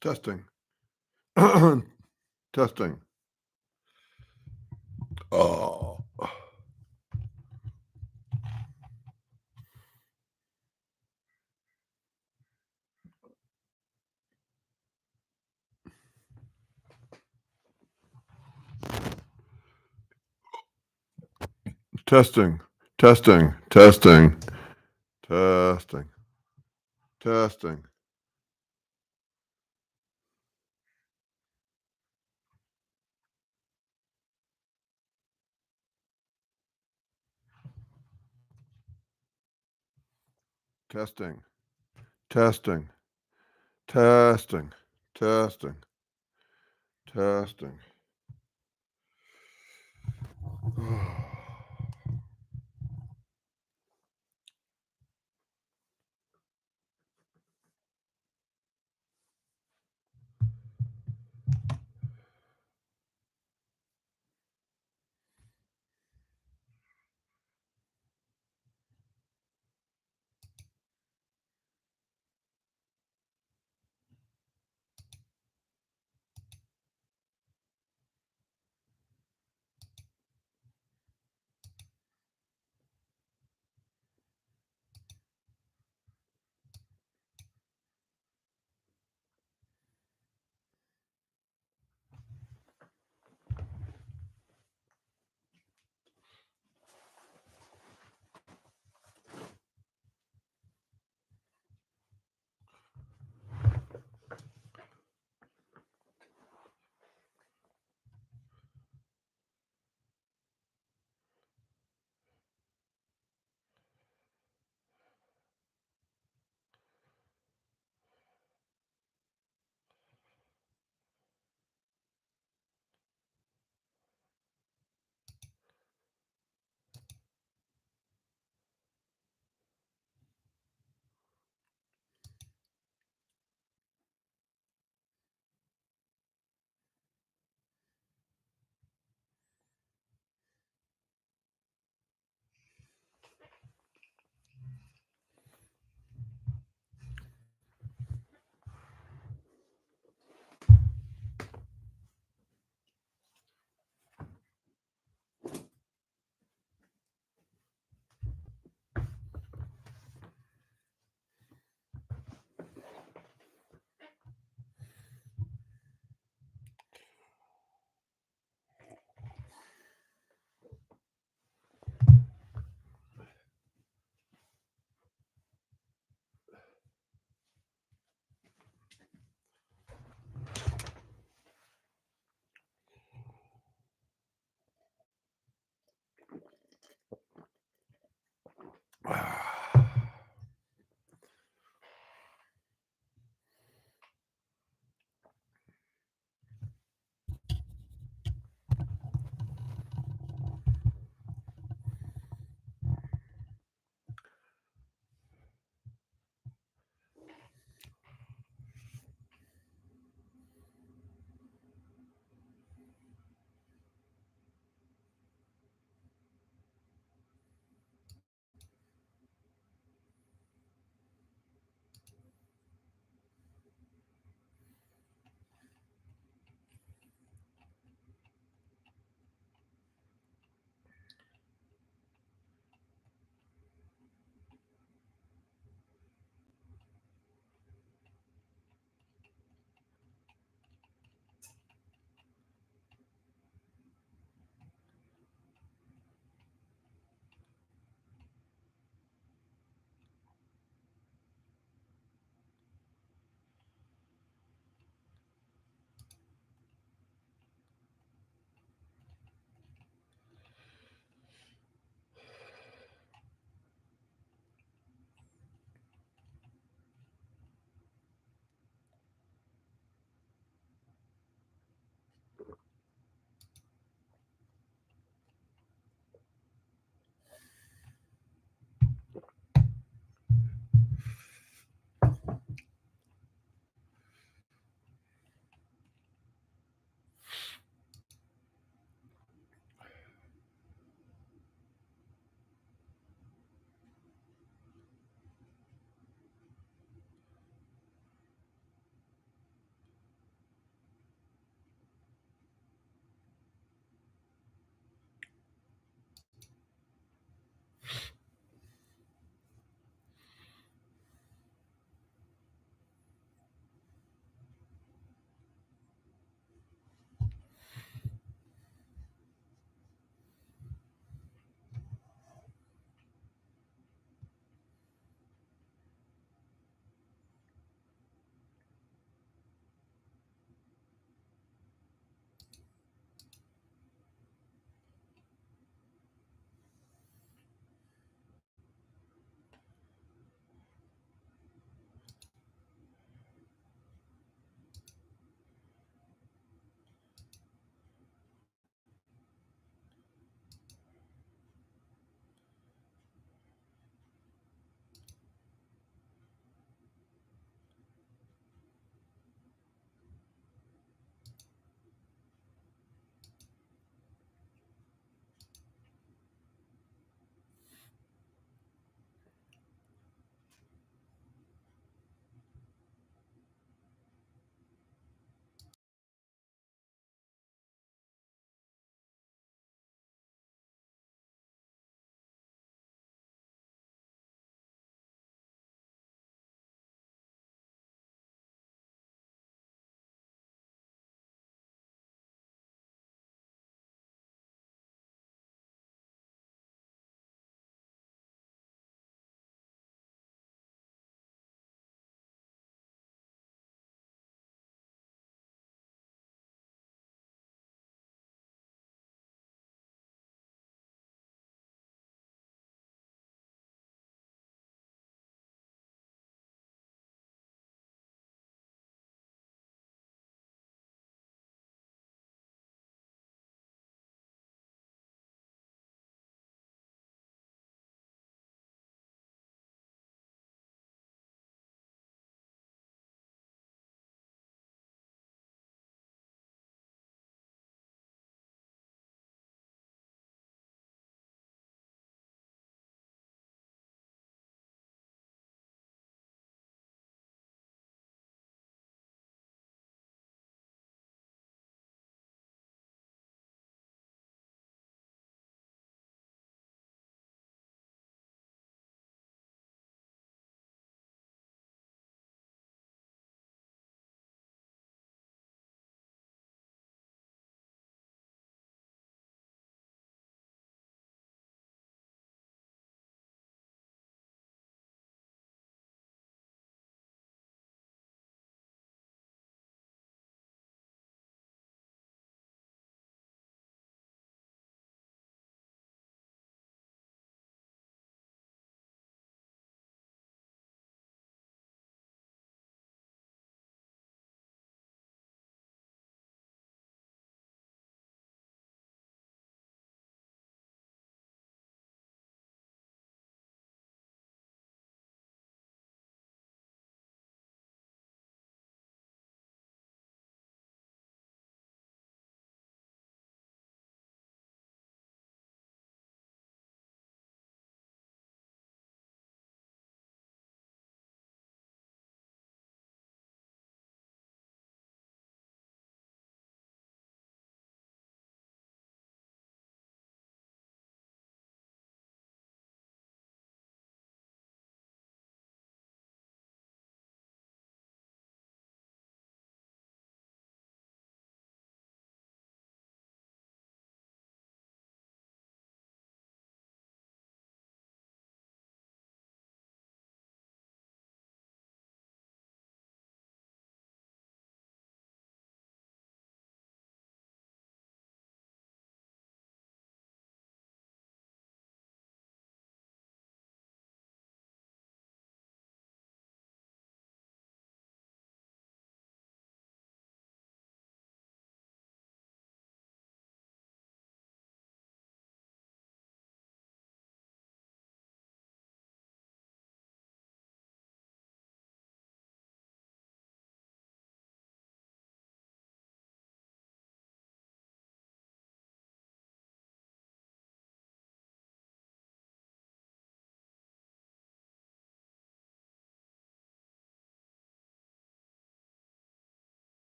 Testing. Testing. Oh. Testing. Testing. Testing. Testing. Testing. Testing. Testing. Testing. Testing. Testing.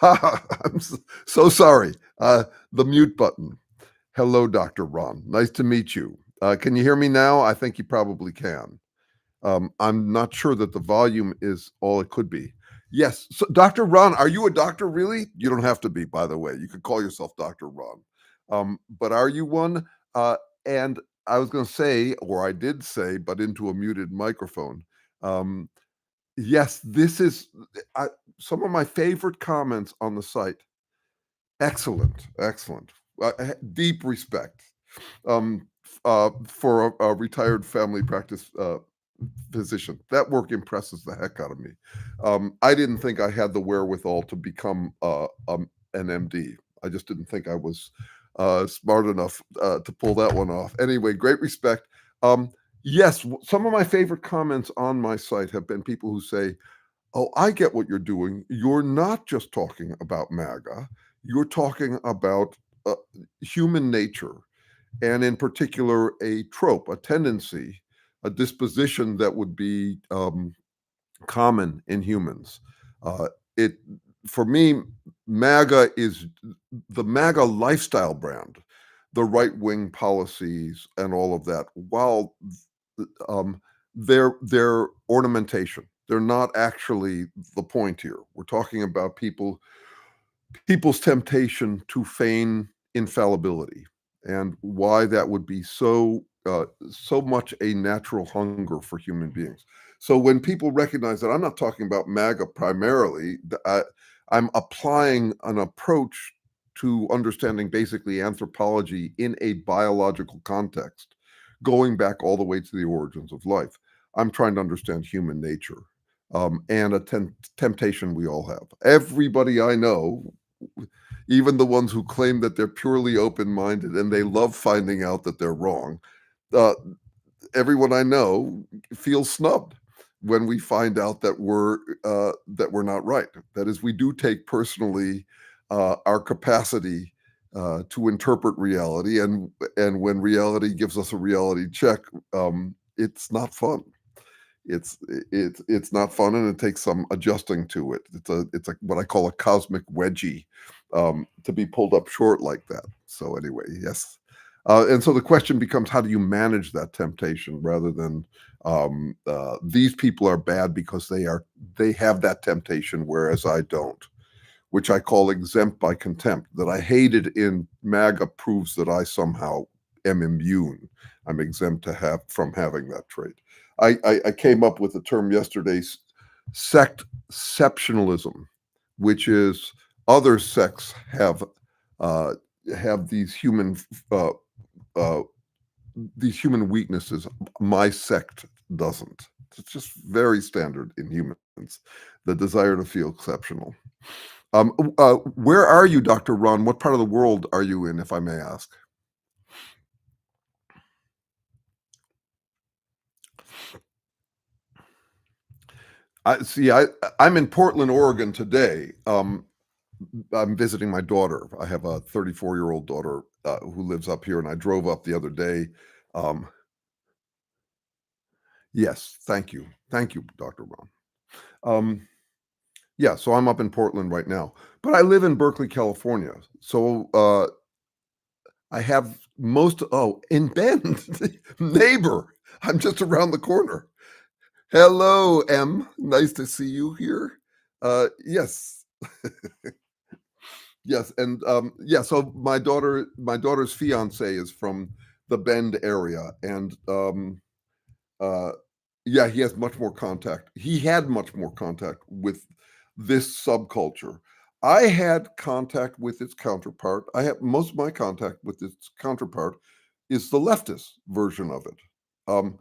I'm so sorry. The mute button. Hello, Dr. Ron. Nice to meet you. Can you hear me now? I think you probably can. I'm not sure that the volume is all it could be. Yes. So, Dr. Ron, are you a doctor really? You don't have to be, by the way. You could call yourself Dr. Ron. But are you one? And I was going to say, or I did say, but into a muted microphone. Um, yes, this is I, some of my favorite comments on the site. Excellent, excellent. Deep respect for a retired family practice physician. That work impresses the heck out of me. I didn't think I had the wherewithal to become an MD. I just didn't think I was smart enough to pull that one off. Anyway, great respect. Yes, some of my favorite comments on my site have been people who say, "Oh, I get what you're doing. You're not just talking about MAGA. You're talking about uh, human nature, and in particular, a trope, a tendency, a disposition that would be common in humans." It for me, MAGA is the MAGA lifestyle brand, the right wing policies and all of that. While um, they're ornamentation, they're not actually the point here. We're talking about people's temptation to feign infallibility and why that would be so much a natural hunger for human beings. So when people recognize that I'm not talking about MAGA primarily, I'm applying an approach to understanding basically anthropology in a biological context, going back all the way to the origins of life. I'm trying to understand human nature and a temptation we all have. Everybody I know, even the ones who claim that they're purely open-minded and they love finding out that they're wrong, uh, everyone I know feels snubbed when we find out that we're not right. That is, we do take personally our capacity to interpret reality, and when reality gives us a reality check, it's not fun. It's not fun, and it takes some adjusting to it. It's a what I call a cosmic wedgie to be pulled up short like that. So anyway, yes, and so the question becomes, how do you manage that temptation rather than these people are bad because they have that temptation, whereas I don't, which I call exempt by contempt. That I hated in MAGA proves that I somehow am immune. I'm exempt to have from having that trait. I came up with the term yesterday, sectceptionalism, which is other sects uh, have uh, uh, these human weaknesses. My sect doesn't. It's just very standard in humans, the desire to feel exceptional. Where are you, Dr. Ron? What part of the world are you in, if I may ask? I see. I'm in Portland, Oregon today. I'm visiting my daughter. I have a 34-year-old daughter who lives up here, and I drove up the other day. Um, yes, thank you, Dr. Ron. Um, yeah, so I'm up in Portland right now, but I live in Berkeley, California. So I have in Bend, neighbor. I'm just around the corner. Hello, M. Nice to see you here. Yes, yes, and yeah. So my daughter's fiance is from the Bend area, and uh, yeah, he has much more contact. He had much more contact with this subculture. I had contact with its counterpart. I have most of my contact with its counterpart is the leftist version of it. Um,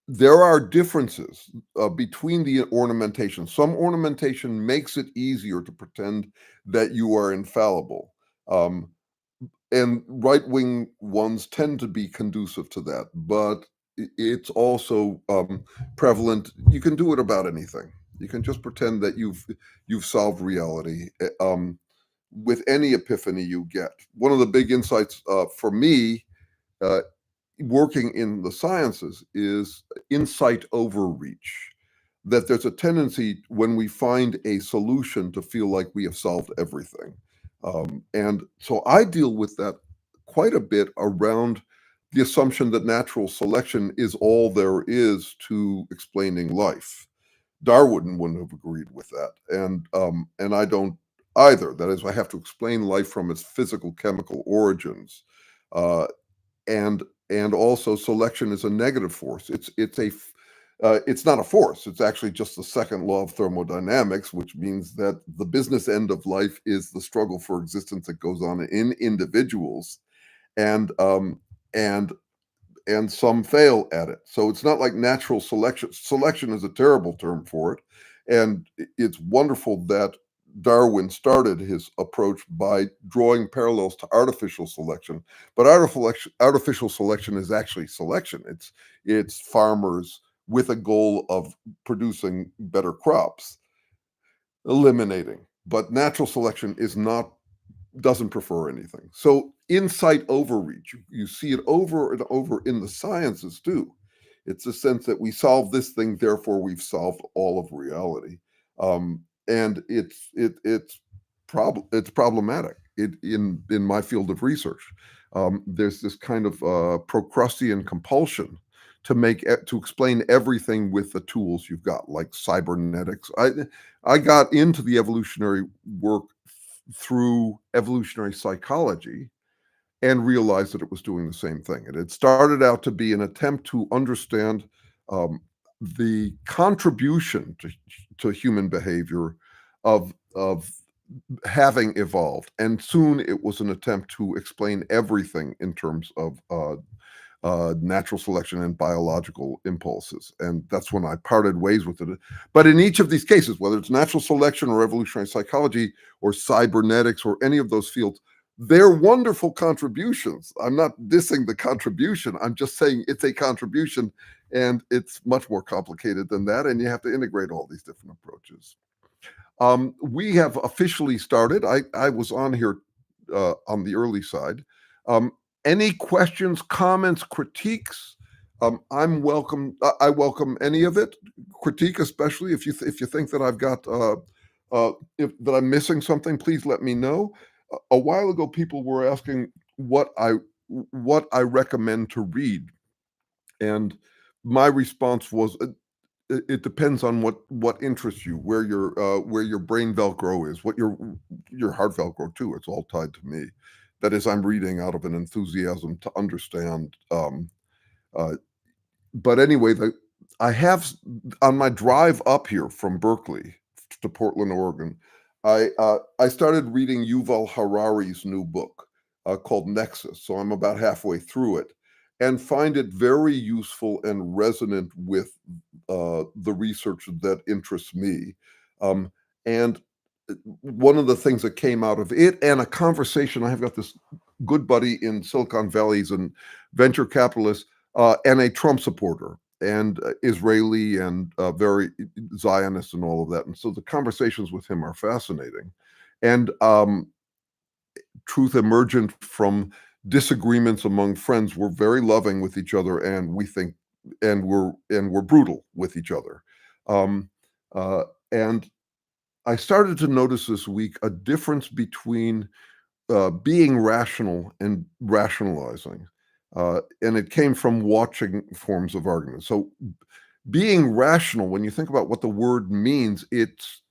there are differences between the ornamentation. Some ornamentation makes it easier to pretend that you are infallible. Um, and right wing ones tend to be conducive to that, but it's also prevalent. You can do it about anything. You can just pretend that you've solved reality with any epiphany you get. One of the big insights for me uh, working in the sciences is insight overreach. that there's a tendency when we find a solution to feel like we have solved everything. And so I deal with that quite a bit around the assumption that natural selection is all there is to explaining life. Darwin wouldn't have agreed with that, and I don't either. That is, I have to explain life from its physical chemical origins, uh, and also selection is a negative force. It's not a force. It's actually just the second law of thermodynamics, which means that the business end of life is the struggle for existence that goes on in individuals, and and some fail at it. So it's not like natural selection. Selection is a terrible term for it. And it's wonderful that Darwin started his approach by drawing parallels to artificial selection. But artificial selection is actually selection. It's farmers with a goal of producing better crops, eliminating. But natural selection is not doesn't prefer anything. So insight overreach, you see it over and over in the sciences too. It's a sense that we solve this thing, therefore we've solved all of reality, and it's problematic. In my field of research, there's this kind of Procrustean compulsion to explain everything with the tools you've got, like cybernetics. I got into the evolutionary work through evolutionary psychology and realized that it was doing the same thing. It had started out to be an attempt to understand um, the contribution to human behavior of having evolved, and soon it was an attempt to explain everything in terms of natural selection and biological impulses. And that's when I parted ways with it. But in each of these cases, whether it's natural selection or evolutionary psychology or cybernetics or any of those fields, they're wonderful contributions. I'm not dissing the contribution. I'm just saying it's a contribution, and it's much more complicated than that. And you have to integrate all these different approaches. We have officially started. I was on here on the early side. Um, any questions, comments, critiques? I'm welcome. I welcome any of it. Critique, especially if you think that I've got that I'm missing something, please let me know. A while ago, people were asking what I recommend to read, and my response was it depends on what interests you, where your brain Velcro is, what your heart Velcro too. It's all tied to me. That is, I'm reading out of an enthusiasm to understand. Uh, but anyway, I have on my drive up here from Berkeley to Portland, Oregon. I started reading Yuval Harari's new book called Nexus. So I'm about halfway through it, and find it very useful and resonant with the research that interests me. And one of the things that came out of it, and a conversation, I have got this good buddy in Silicon Valley, he's a venture capitalist and a Trump supporter, and Israeli, and very Zionist and all of that. And so the conversations with him are fascinating. And truth emergent from disagreements among friends. We're very loving with each other, and we think, and we're brutal with each other. Um, and I started to notice this week a difference between being rational and rationalizing. And it came from watching forms of argument. So being rational, when you think about what the word means, it's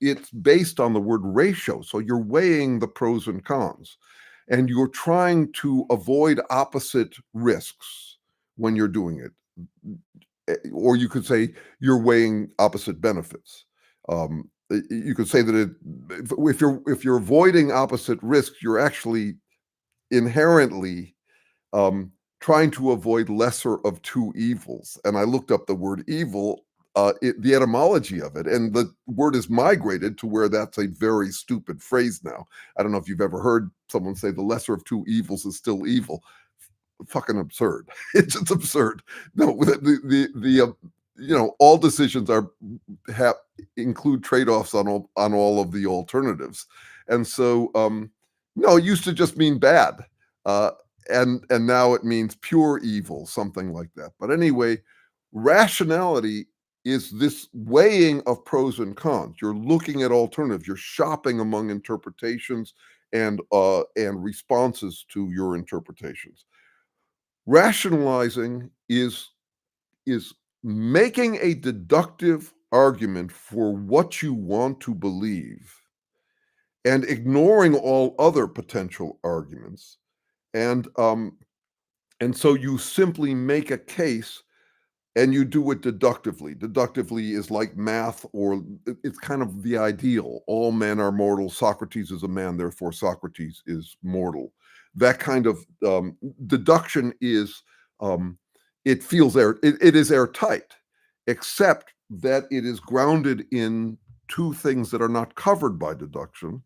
based on the word ratio. So you're weighing the pros and cons, and you're trying to avoid opposite risks when you're doing it. Or you could say you're weighing opposite benefits. You could say that if you're avoiding opposite risks, you're actually inherently trying to avoid lesser of two evils. And I looked up the word evil, the etymology of it, and the word is migrated to where that's a very stupid phrase now. I don't know if you've ever heard someone say the lesser of two evils is still evil. Fucking absurd. It's just absurd. No, all decisions include trade-offs on all of the alternatives, and so no, it used to just mean bad. Uh, and now it means pure evil, something like that. But anyway, rationality is this weighing of pros and cons. You're looking at alternatives. You're shopping among interpretations and responses to your interpretations. Rationalizing is making a deductive argument for what you want to believe and ignoring all other potential arguments. And so you simply make a case and you do it deductively. Deductively is like math, or it's kind of the ideal. All men are mortal. Socrates is a man, therefore Socrates is mortal. That kind of deduction is, it feels it is airtight, except that it is grounded in two things that are not covered by deduction.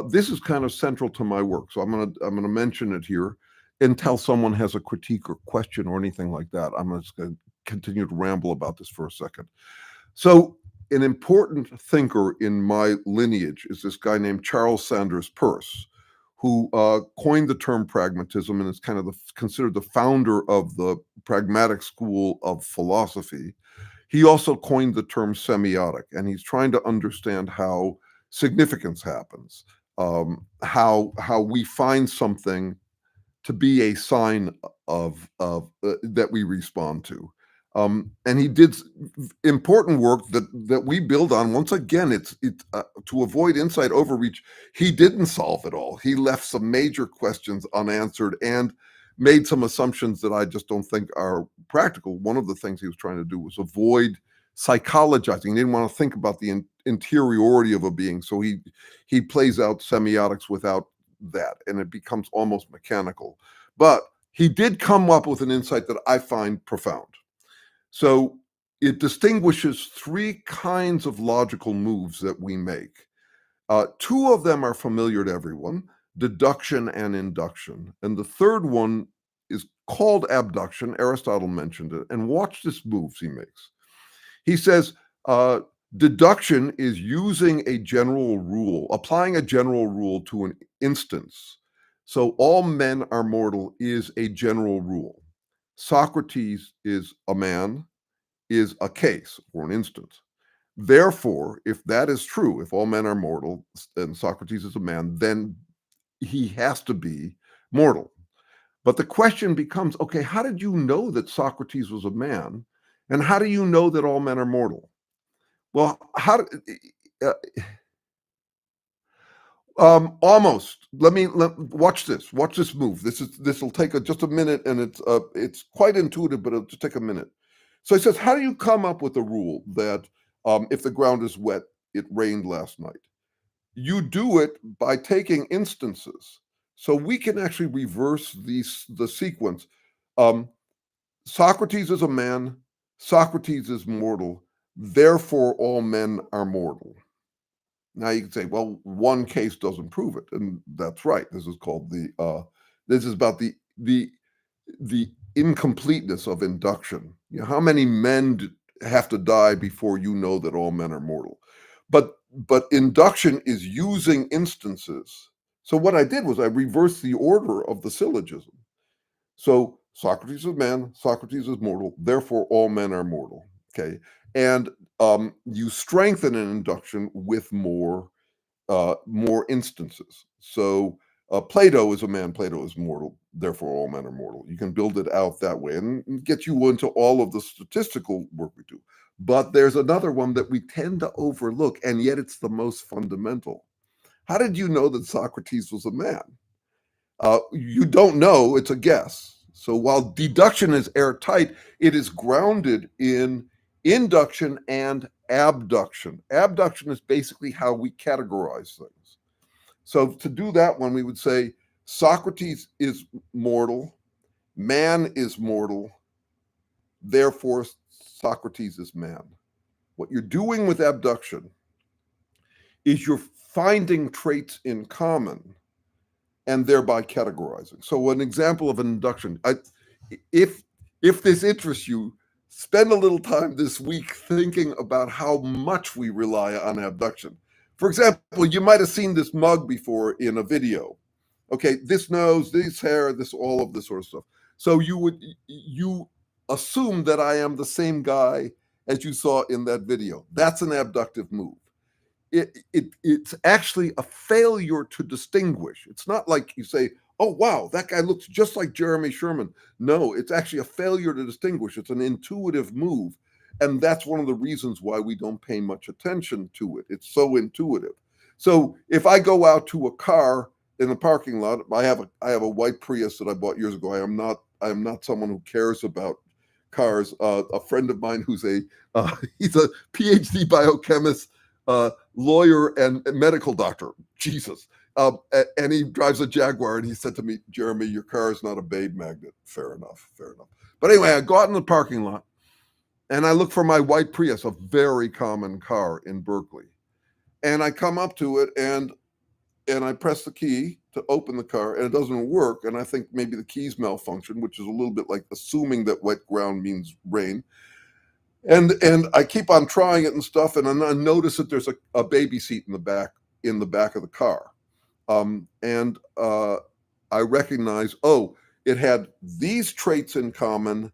This is kind of central to my work, so I'm gonna mention it here until someone has a critique or question or anything like that. I'm just going to continue to ramble about this for a second. So an important thinker in my lineage is this guy named Charles Sanders Peirce, who coined the term pragmatism and is kind of considered the founder of the pragmatic school of philosophy. He also coined the term semiotic, and he's trying to understand how significance happens, how we find something to be a sign of that we respond to. And he did important work that we build on. Once again, it's to avoid insight overreach. He didn't solve it all. He left some major questions unanswered and made some assumptions that I just don't think are practical. One of the things he was trying to do was avoid psychologizing. He didn't want to think about the interiority of a being, so he plays out semiotics without that, and it becomes almost mechanical. But he did come up with an insight that I find profound. So it distinguishes three kinds of logical moves that we make. Two of them are familiar to everyone: deduction and induction. And the third one is called abduction. Aristotle mentioned it. And watch this moves he makes. He says, deduction is using a general rule, applying a general rule to an instance. So all men are mortal is a general rule. Socrates is a man, is a case or an instance. Therefore, if that is true, if all men are mortal and Socrates is a man, then he has to be mortal. But the question becomes, okay, how did you know that Socrates was a man? And how do you know that all men are mortal? Well, uh, almost. Watch this. Watch this move. This will take just a minute, and it's quite intuitive, but it'll just take a minute. So he says, how do you come up with a rule that if the ground is wet, it rained last night? You do it by taking instances. So we can actually reverse the sequence. Um, Socrates is a man. Socrates is mortal. Therefore, all men are mortal. Now you can say, well, one case doesn't prove it, and that's right. This is called this is about the incompleteness of induction. You know, how many men have to die before you know that all men are mortal? But induction is using instances. So what I did was I reversed the order of the syllogism. So Socrates is man, Socrates is mortal, therefore all men are mortal. Okay, and you strengthen an induction with more instances. So Plato is a man, Plato is mortal, therefore all men are mortal. You can build it out that way and get you into all of the statistical work we do. But there's another one that we tend to overlook, and yet it's the most fundamental. How did you know that Socrates was a man? You don't know, it's a guess. So while deduction is airtight, it is grounded in induction and abduction. Abduction is basically how we categorize things. So to do that one, we would say Socrates is mortal, man is mortal, therefore Socrates is man. What you're doing with abduction is you're finding traits in common and thereby categorizing. So an example of an induction, if this interests you, spend a little time this week thinking about how much we rely on abduction. For example, you might have seen this mug before in a video. Okay, this nose, this hair, this all of this sort of stuff. So you assume that I am the same guy as you saw in that video. That's an abductive move. It's actually a failure to distinguish. It's not like you say, oh, wow, that guy looks just like Jeremy Sherman. No, it's actually a failure to distinguish. It's an intuitive move. And that's one of the reasons why we don't pay much attention to it. It's so intuitive. So if I go out to a car in the parking lot, I have a white Prius that I bought years ago. I am not someone who cares about cars. A friend of mine who's he's a PhD biochemist, lawyer, and medical doctor. Jesus. And he drives a Jaguar, and he said to me, Jeremy, your car is not a Babe magnet. Fair enough. But anyway, I go out in the parking lot, and I look for my white Prius, a very common car in Berkeley. And I come up to it, and I press the key to open the car, and it doesn't work. And I think maybe the keys malfunction, which is a little bit like assuming that wet ground means rain. And I keep on trying it and stuff, and I notice that there's a baby seat in the back of the car. And I recognize, oh, it had these traits in common,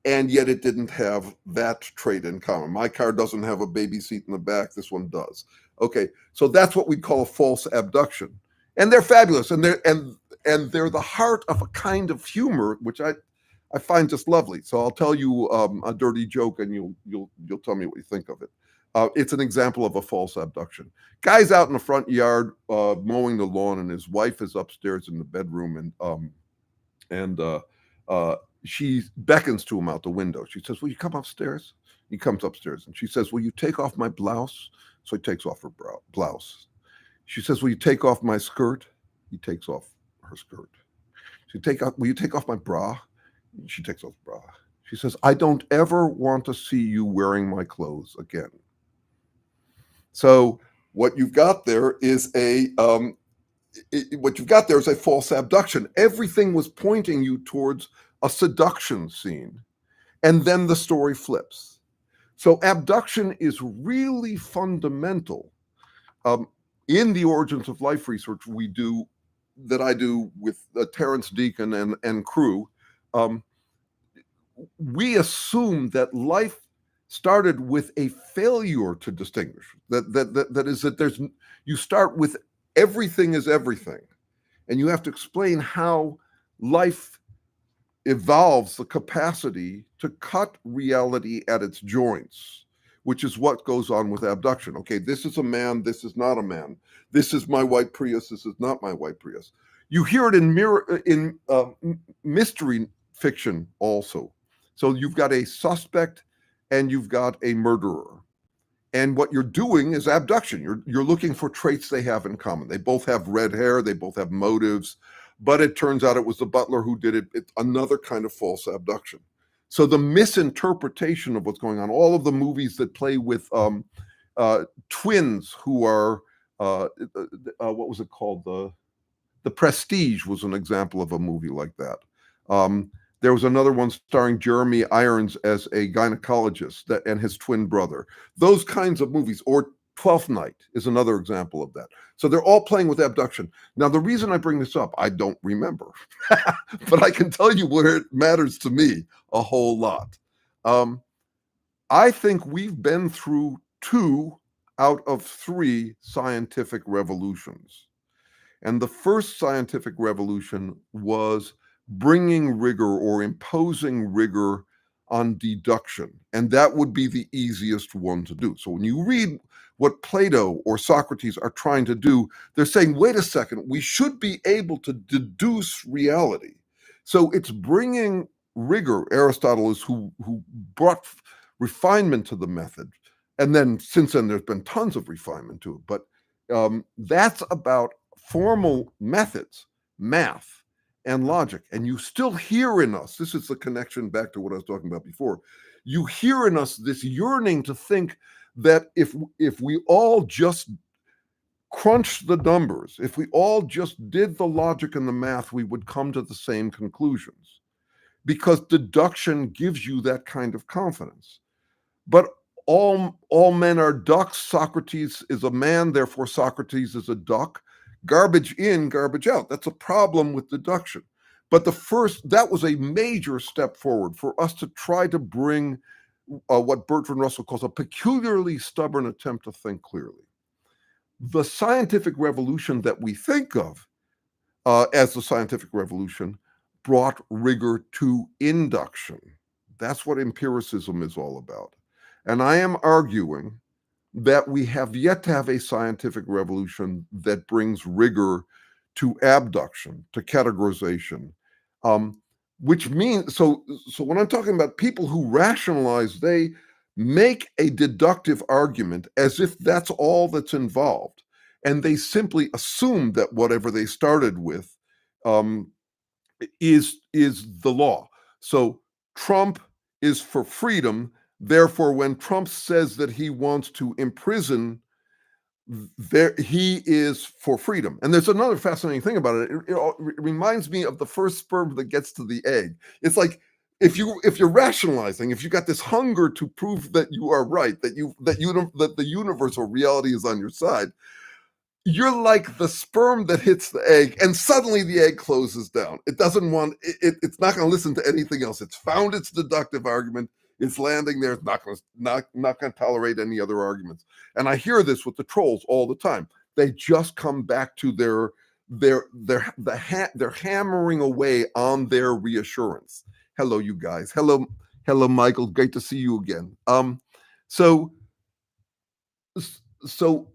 and yet it didn't have that trait in common. My car doesn't have a baby seat in the back. This one does. Okay, so that's what we call a false abduction. And they're fabulous, and they're the heart of a kind of humor, which I find just lovely. So I'll tell you a dirty joke, and you'll tell me what you think of it. It's an example of a false abduction. Guy's out in the front yard mowing the lawn, and his wife is upstairs in the bedroom, and she beckons to him out the window. She says, "Will you come upstairs?" He comes upstairs, and she says, "Will you take off my blouse?" So he takes off her blouse. She says, "Will you take off my skirt?" He takes off her skirt. Will you take off my bra? She takes off the bra. She says, "I don't ever want to see you wearing my clothes again." So what you've got there is a false abduction. Everything was pointing you towards a seduction scene, and then the story flips. So abduction is really fundamental in the origins of life research that I do with Terrence Deacon and crew. We assume that life started with a failure to distinguish. That is that you start with everything is everything, and you have to explain how life evolves the capacity to cut reality at its joints, which is what goes on with abduction. Okay, this is a man, this is not a man. This is my white Prius, this is not my white Prius. You hear it in mystery fiction also. So you've got a suspect and you've got a murderer. And what you're doing is abduction. You're looking for traits they have in common. They both have red hair, they both have motives, but it turns out it was the butler who did it. It's another kind of false abduction. So the misinterpretation of what's going on, all of the movies that play with twins who are, what was it called? The Prestige was an example of a movie like that. There was another one starring Jeremy Irons as a gynecologist and his twin brother. Those kinds of movies, or Twelfth Night is another example of that. So they're all playing with abduction. Now, the reason I bring this up, I don't remember, but I can tell you where it matters to me a whole lot. I think we've been through 2 out of 3 scientific revolutions. And the first scientific revolution was bringing rigor or imposing rigor on deduction. And that would be the easiest one to do. So when you read what Plato or Socrates are trying to do, they're saying, wait a second, we should be able to deduce reality. So it's bringing rigor. Aristotle is who brought refinement to the method. And then since then, there's been tons of refinement to it. But that's about formal methods, math, and logic. And you still hear in us, this is the connection back to what I was talking about before, you hear in us this yearning to think that if we all just crunched the numbers, if we all just did the logic and the math, we would come to the same conclusions. Because deduction gives you that kind of confidence. But all men are ducks. Socrates is a man, therefore Socrates is a duck. Garbage in, garbage out. That's a problem with deduction. But that was a major step forward for us to try to bring what Bertrand Russell calls a peculiarly stubborn attempt to think clearly. The scientific revolution that we think of as the scientific revolution brought rigor to induction. That's what empiricism is all about. And I am arguing that we have yet to have a scientific revolution that brings rigor to abduction, to categorization, um, which means so when I'm talking about people who rationalize, they make a deductive argument as if that's all that's involved, and they simply assume that whatever they started with um, is the law. So Trump is for freedom. Therefore, when Trump says that he wants to imprison, there he is for freedom. And there's another fascinating thing about it. It reminds me of the first sperm that gets to the egg. It's like if you're rationalizing, if you got this hunger to prove that you are right, that the universe or reality is on your side, you're like the sperm that hits the egg, and suddenly the egg closes down. It doesn't want it's not going to listen to anything else. It's found its deductive argument. It's landing there. It's not going to tolerate any other arguments. And I hear this with the trolls all the time. They just come back to they're hammering away on their reassurance. Hello, you guys. Hello, Michael. Great to see you again. So so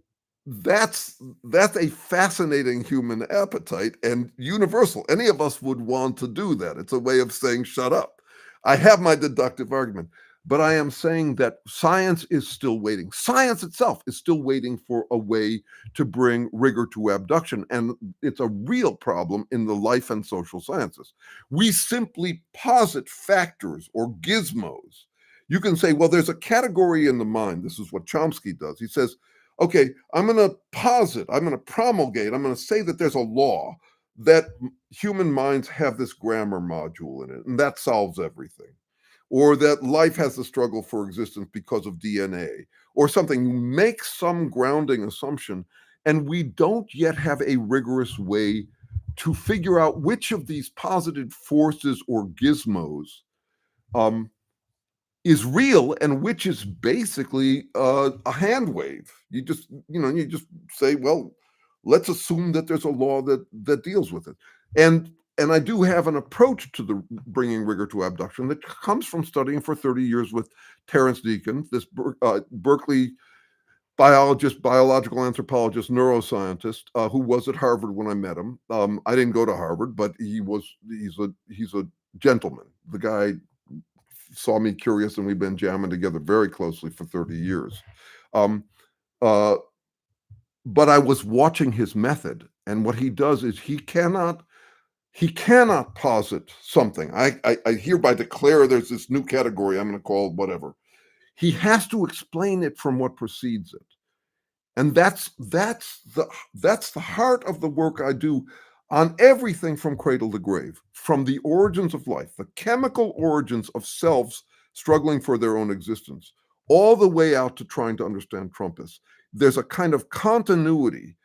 that's a fascinating human appetite and universal. Any of us would want to do that. It's a way of saying, shut up. I have my deductive argument, but I am saying that science is still waiting. Science itself is still waiting for a way to bring rigor to abduction. And it's a real problem in the life and social sciences. We simply posit factors or gizmos. You can say, well, there's a category in the mind. This is what Chomsky does. He says, okay, I'm going to posit, I'm going to promulgate, I'm going to say that there's a law that human minds have this grammar module in it, and that solves everything. Or that life has a struggle for existence because of DNA, or something. You make some grounding assumption, and we don't yet have a rigorous way to figure out which of these posited forces or gizmos um, is real and which is basically a hand wave. You just say, well, let's assume that there's a law that deals with it. And I do have an approach to the bringing rigor to abduction that comes from studying for 30 years with Terrence Deacon, this Berkeley biologist, biological anthropologist, neuroscientist, who was at Harvard when I met him. I didn't go to Harvard, but he's a gentleman. The guy saw me curious, and we've been jamming together very closely for 30 years. Um, uh, but I was watching his method, and what he does is he cannot posit something. I hereby declare there's this new category I'm going to call whatever. He has to explain it from what precedes it. And that's the heart of the work I do on everything from cradle to grave, from the origins of life, the chemical origins of selves struggling for their own existence, all the way out to trying to understand Trumpists. There's a kind of continuity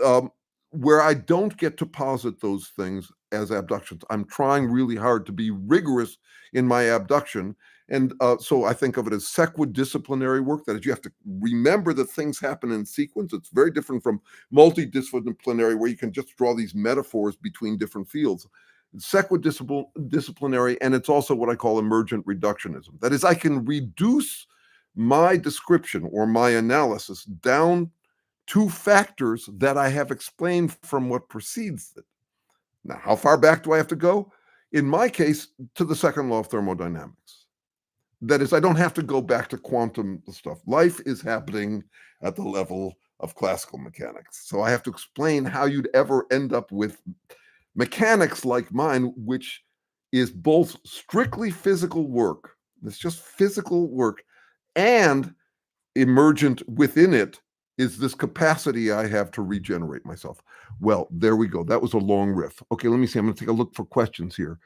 um, where I don't get to posit those things as abductions. I'm trying really hard to be rigorous in my abduction. And so I think of it as sequidisciplinary work. That is, you have to remember that things happen in sequence. It's very different from multidisciplinary, where you can just draw these metaphors between different fields. It's sequidisciplinary, and it's also what I call emergent reductionism. That is, I can reduce my description or my analysis down to factors that I have explained from what precedes it. Now, how far back do I have to go? In my case, to the second law of thermodynamics. That is, I don't have to go back to quantum stuff. Life is happening at the level of classical mechanics. So I have to explain how you'd ever end up with mechanics like mine, which is both strictly physical work, it's just physical work, and emergent within it is this capacity I have to regenerate myself. Well, there we go. That was a long riff. Okay, let me see. I'm going to take a look for questions here.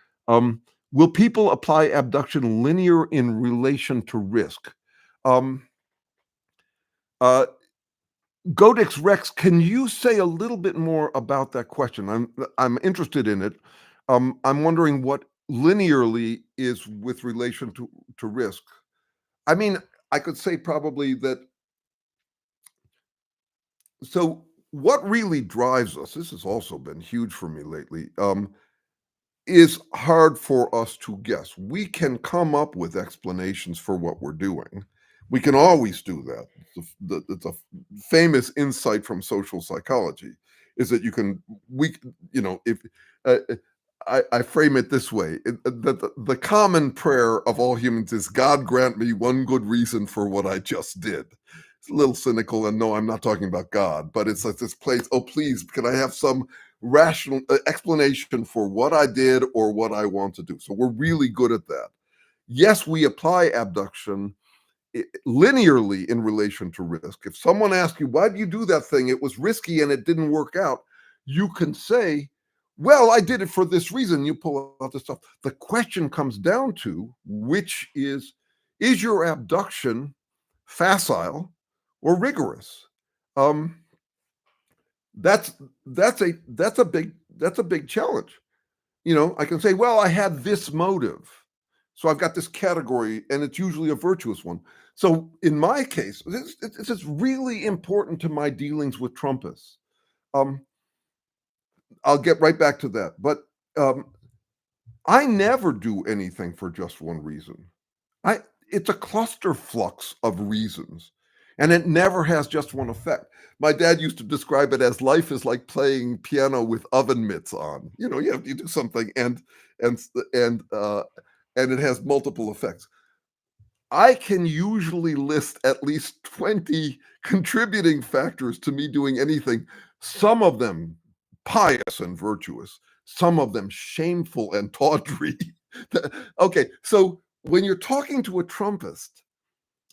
Will people apply abduction linear in relation to risk? Godix Rex, can you say a little bit more about that question? I'm interested in it. I'm wondering what linearly is with relation to risk. I mean, I could say probably that. So what really drives us, this has also been huge for me lately, is hard for us to guess. We can come up with explanations for what we're doing. We can always do that. It's a famous insight from social psychology is that you can, we, if I frame it this way, that the common prayer of all humans is God grant me one good reason for what I just did. It's a little cynical, and no, I'm not talking about God, but it's like this place, oh, please, can I have some rational explanation for what I did or what I want to do? So we're really good at that. Yes, we apply abduction linearly in relation to risk. If someone asks you, why did you do that thing? It was risky and it didn't work out. You can say, well, I did it for this reason. You pull out the stuff. The question comes down to which is your abduction facile or rigorous? Um, that's that's a big challenge. I can say, well, I had this motive. So I've got this category, and it's usually a virtuous one. So in my case, this is really important to my dealings with Trumpists. Um, I'll get right back to that. But um, I never do anything for just one reason. I It's a cluster flux of reasons, and it never has just one effect. My dad used to describe it as life is like playing piano with oven mitts on. You do something and and uh, and it has multiple effects. I can usually list at least 20 contributing factors to me doing anything. Some of them pious and virtuous, some of them shameful and tawdry. Okay, so when you're talking to a Trumpist,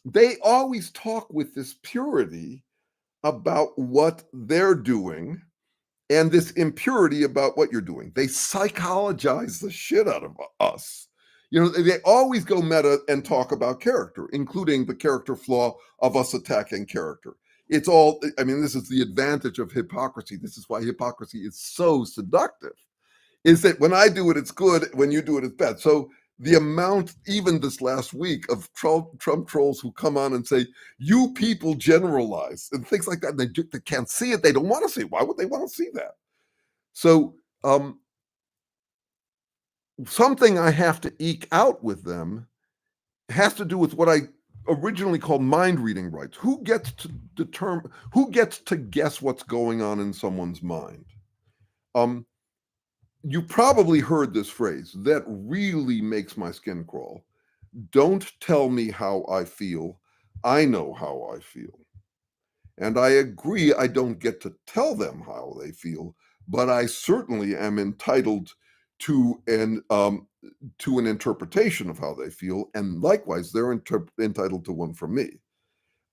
they always talk with this purity about what they're doing and this impurity about what you're doing. They psychologize the shit out of us. They always go meta and talk about character, including the character flaw of us attacking character. It's all, I mean, this is the advantage of hypocrisy. This is why hypocrisy is so seductive, is that when I do it, it's good. When you do it, it's bad. So the amount, even this last week, of Trump trolls who come on and say, you people generalize and things like that, and they can't see it. They don't want to see it. Why would they want to see that? So something I have to eke out with them has to do with what I originally called mind reading rights. Who gets to guess what's going on in someone's mind? You probably heard this phrase that really makes my skin crawl. Don't tell me how I feel. I know how I feel. And I agree, I don't get to tell them how they feel, but I certainly am entitled to an interpretation of how they feel, and likewise, they're entitled to one from me.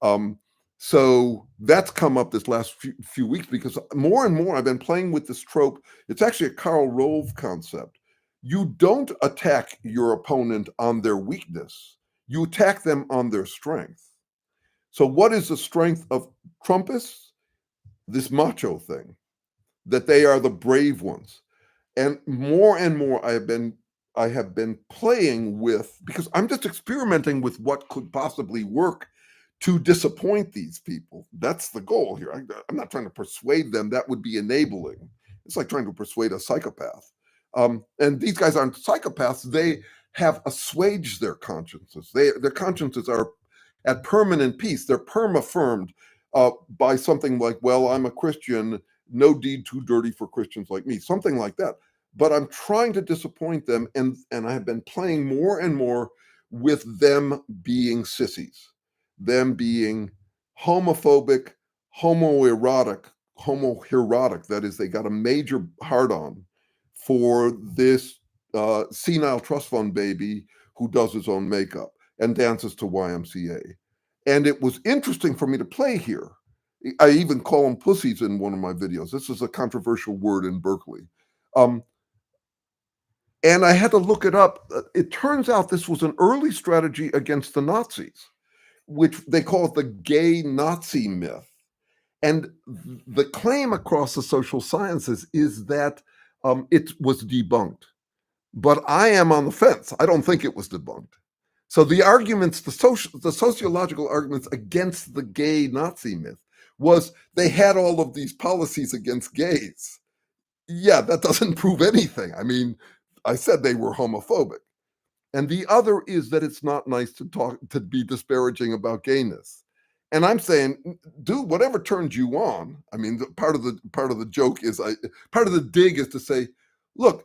Um, so that's come up this last few weeks because more and more I've been playing with this trope. It's actually a Karl Rove concept. You don't attack your opponent on their weakness. You attack them on their strength. So what is the strength of Trumpists? This macho thing, that they are the brave ones. And more I have been playing with, because I'm just experimenting with what could possibly work to disappoint these people. That's the goal here. I'm not trying to persuade them. That would be enabling. It's like trying to persuade a psychopath. And these guys aren't psychopaths. They have assuaged their consciences. Their consciences are at permanent peace. They're perma-affirmed by something like, well, I'm a Christian, no deed too dirty for Christians like me, something like that. But I'm trying to disappoint them, and I have been playing more and more with them being sissies, them being homophobic, homoerotic, that is, they got a major hard-on for this senile trust fund baby who does his own makeup and dances to YMCA. And it was interesting for me to play here. I even call them pussies in one of my videos. This is a controversial word in Berkeley. And I had to look it up. It turns out this was an early strategy against the Nazis, which they call it the gay Nazi myth. And the claim across the social sciences is that it was debunked. But I am on the fence. I don't think it was debunked. So the arguments, the sociological arguments against the gay Nazi myth was they had all of these policies against gays. Yeah, that doesn't prove anything. I mean, I said they were homophobic. And the other is that it's not nice to be disparaging about gayness. And I'm saying, do whatever turns you on. I mean, part of the joke is part of the dig is to say, look,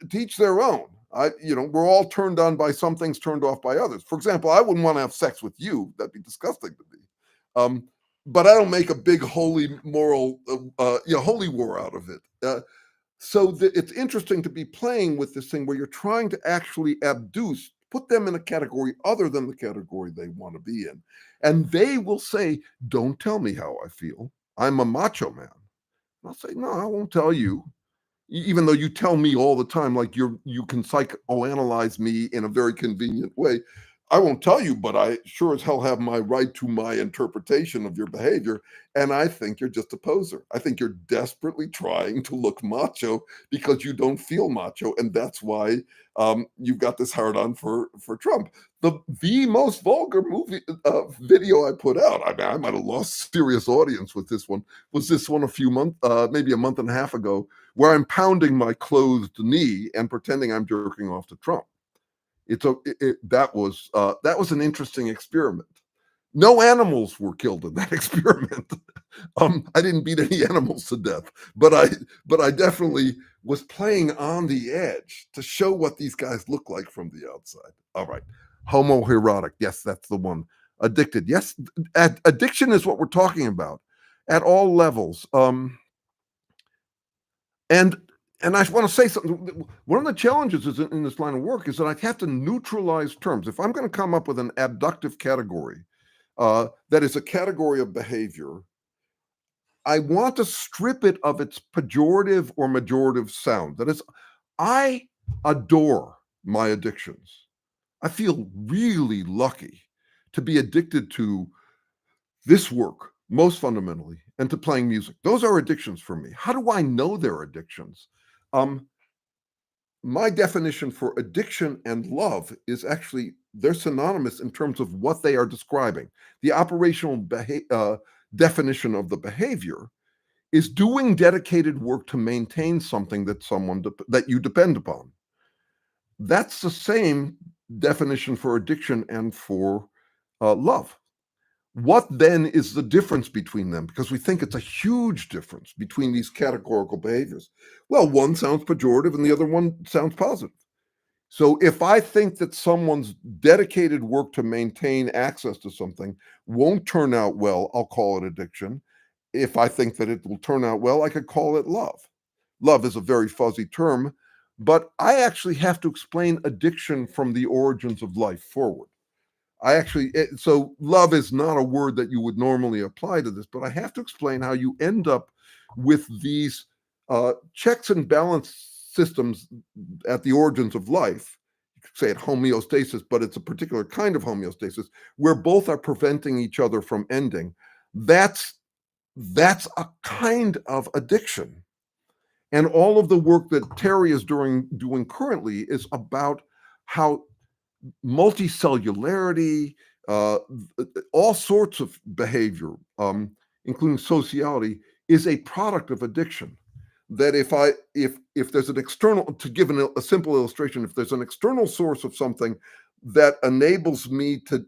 teach their own. We're all turned on by some things, turned off by others. For example, I wouldn't want to have sex with you. That'd be disgusting to me. But I don't make a big holy moral, holy war out of it. It's interesting to be playing with this thing where you're trying to actually put them in a category other than the category they want to be in. And they will say, don't tell me how I feel. I'm a macho man. And I'll say, no, I won't tell you. Even though you tell me all the time, like you can psychoanalyze me in a very convenient way. I won't tell you, but I sure as hell have my right to my interpretation of your behavior. And I think you're just a poser. I think you're desperately trying to look macho because you don't feel macho. And that's why you've got this hard on for Trump. The most vulgar video I put out, I mean, I might have lost serious audience with this one, was this one maybe a month and a half ago, where I'm pounding my closed knee and pretending I'm jerking off to Trump. That was an interesting experiment. No animals were killed in that experiment. I didn't beat any animals to death, but I definitely was playing on the edge to show what these guys look like from the outside. All right, homoerotic. Yes, that's the one. Addicted. Yes, addiction is what we're talking about at all levels. And I want to say something. One of the challenges in this line of work is that I have to neutralize terms. If I'm going to come up with an abductive category that is a category of behavior, I want to strip it of its pejorative or majorative sound. That is, I adore my addictions. I feel really lucky to be addicted to this work, most fundamentally, and to playing music. Those are addictions for me. How do I know they're addictions? My definition for addiction and love is actually they're synonymous in terms of what they are describing. The operational definition of the behavior is doing dedicated work to maintain something that you depend upon. That's the same definition for addiction and for love. What then is the difference between them? Because we think it's a huge difference between these categorical behaviors. Well, one sounds pejorative and the other one sounds positive. So if I think that someone's dedicated work to maintain access to something won't turn out well, I'll call it addiction. If I think that it will turn out well, I could call it love. Love is a very fuzzy term, but I actually have to explain addiction from the origins of life forward. So love is not a word that you would normally apply to this, but I have to explain how you end up with these checks and balance systems at the origins of life. You could say it homeostasis, but it's a particular kind of homeostasis where both are preventing each other from ending. That's a kind of addiction. And all of the work that Terry is doing currently is about how multicellularity, all sorts of behavior, including sociality, is a product of addiction. That if there's an external, to give a simple illustration, if there's an external source of something that enables me to,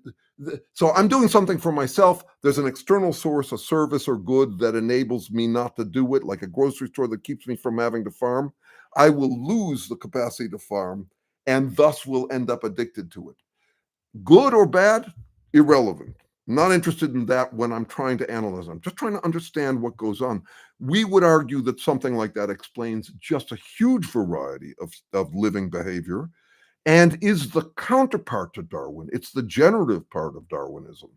so I'm doing something for myself, there's an external source, a service or good that enables me not to do it, like a grocery store that keeps me from having to farm, I will lose the capacity to farm and thus will end up addicted to it. Good or bad, irrelevant. I'm not interested in that when I'm trying to analyze. I'm just trying to understand what goes on. We would argue that something like that explains just a huge variety of living behavior and is the counterpart to Darwin. It's the generative part of Darwinism.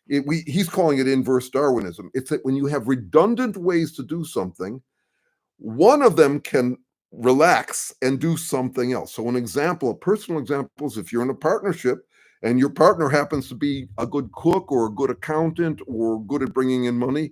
He's calling it inverse Darwinism. It's that when you have redundant ways to do something, one of them can relax and do something else. So a personal example is if you're in a partnership and your partner happens to be a good cook or a good accountant or good at bringing in money,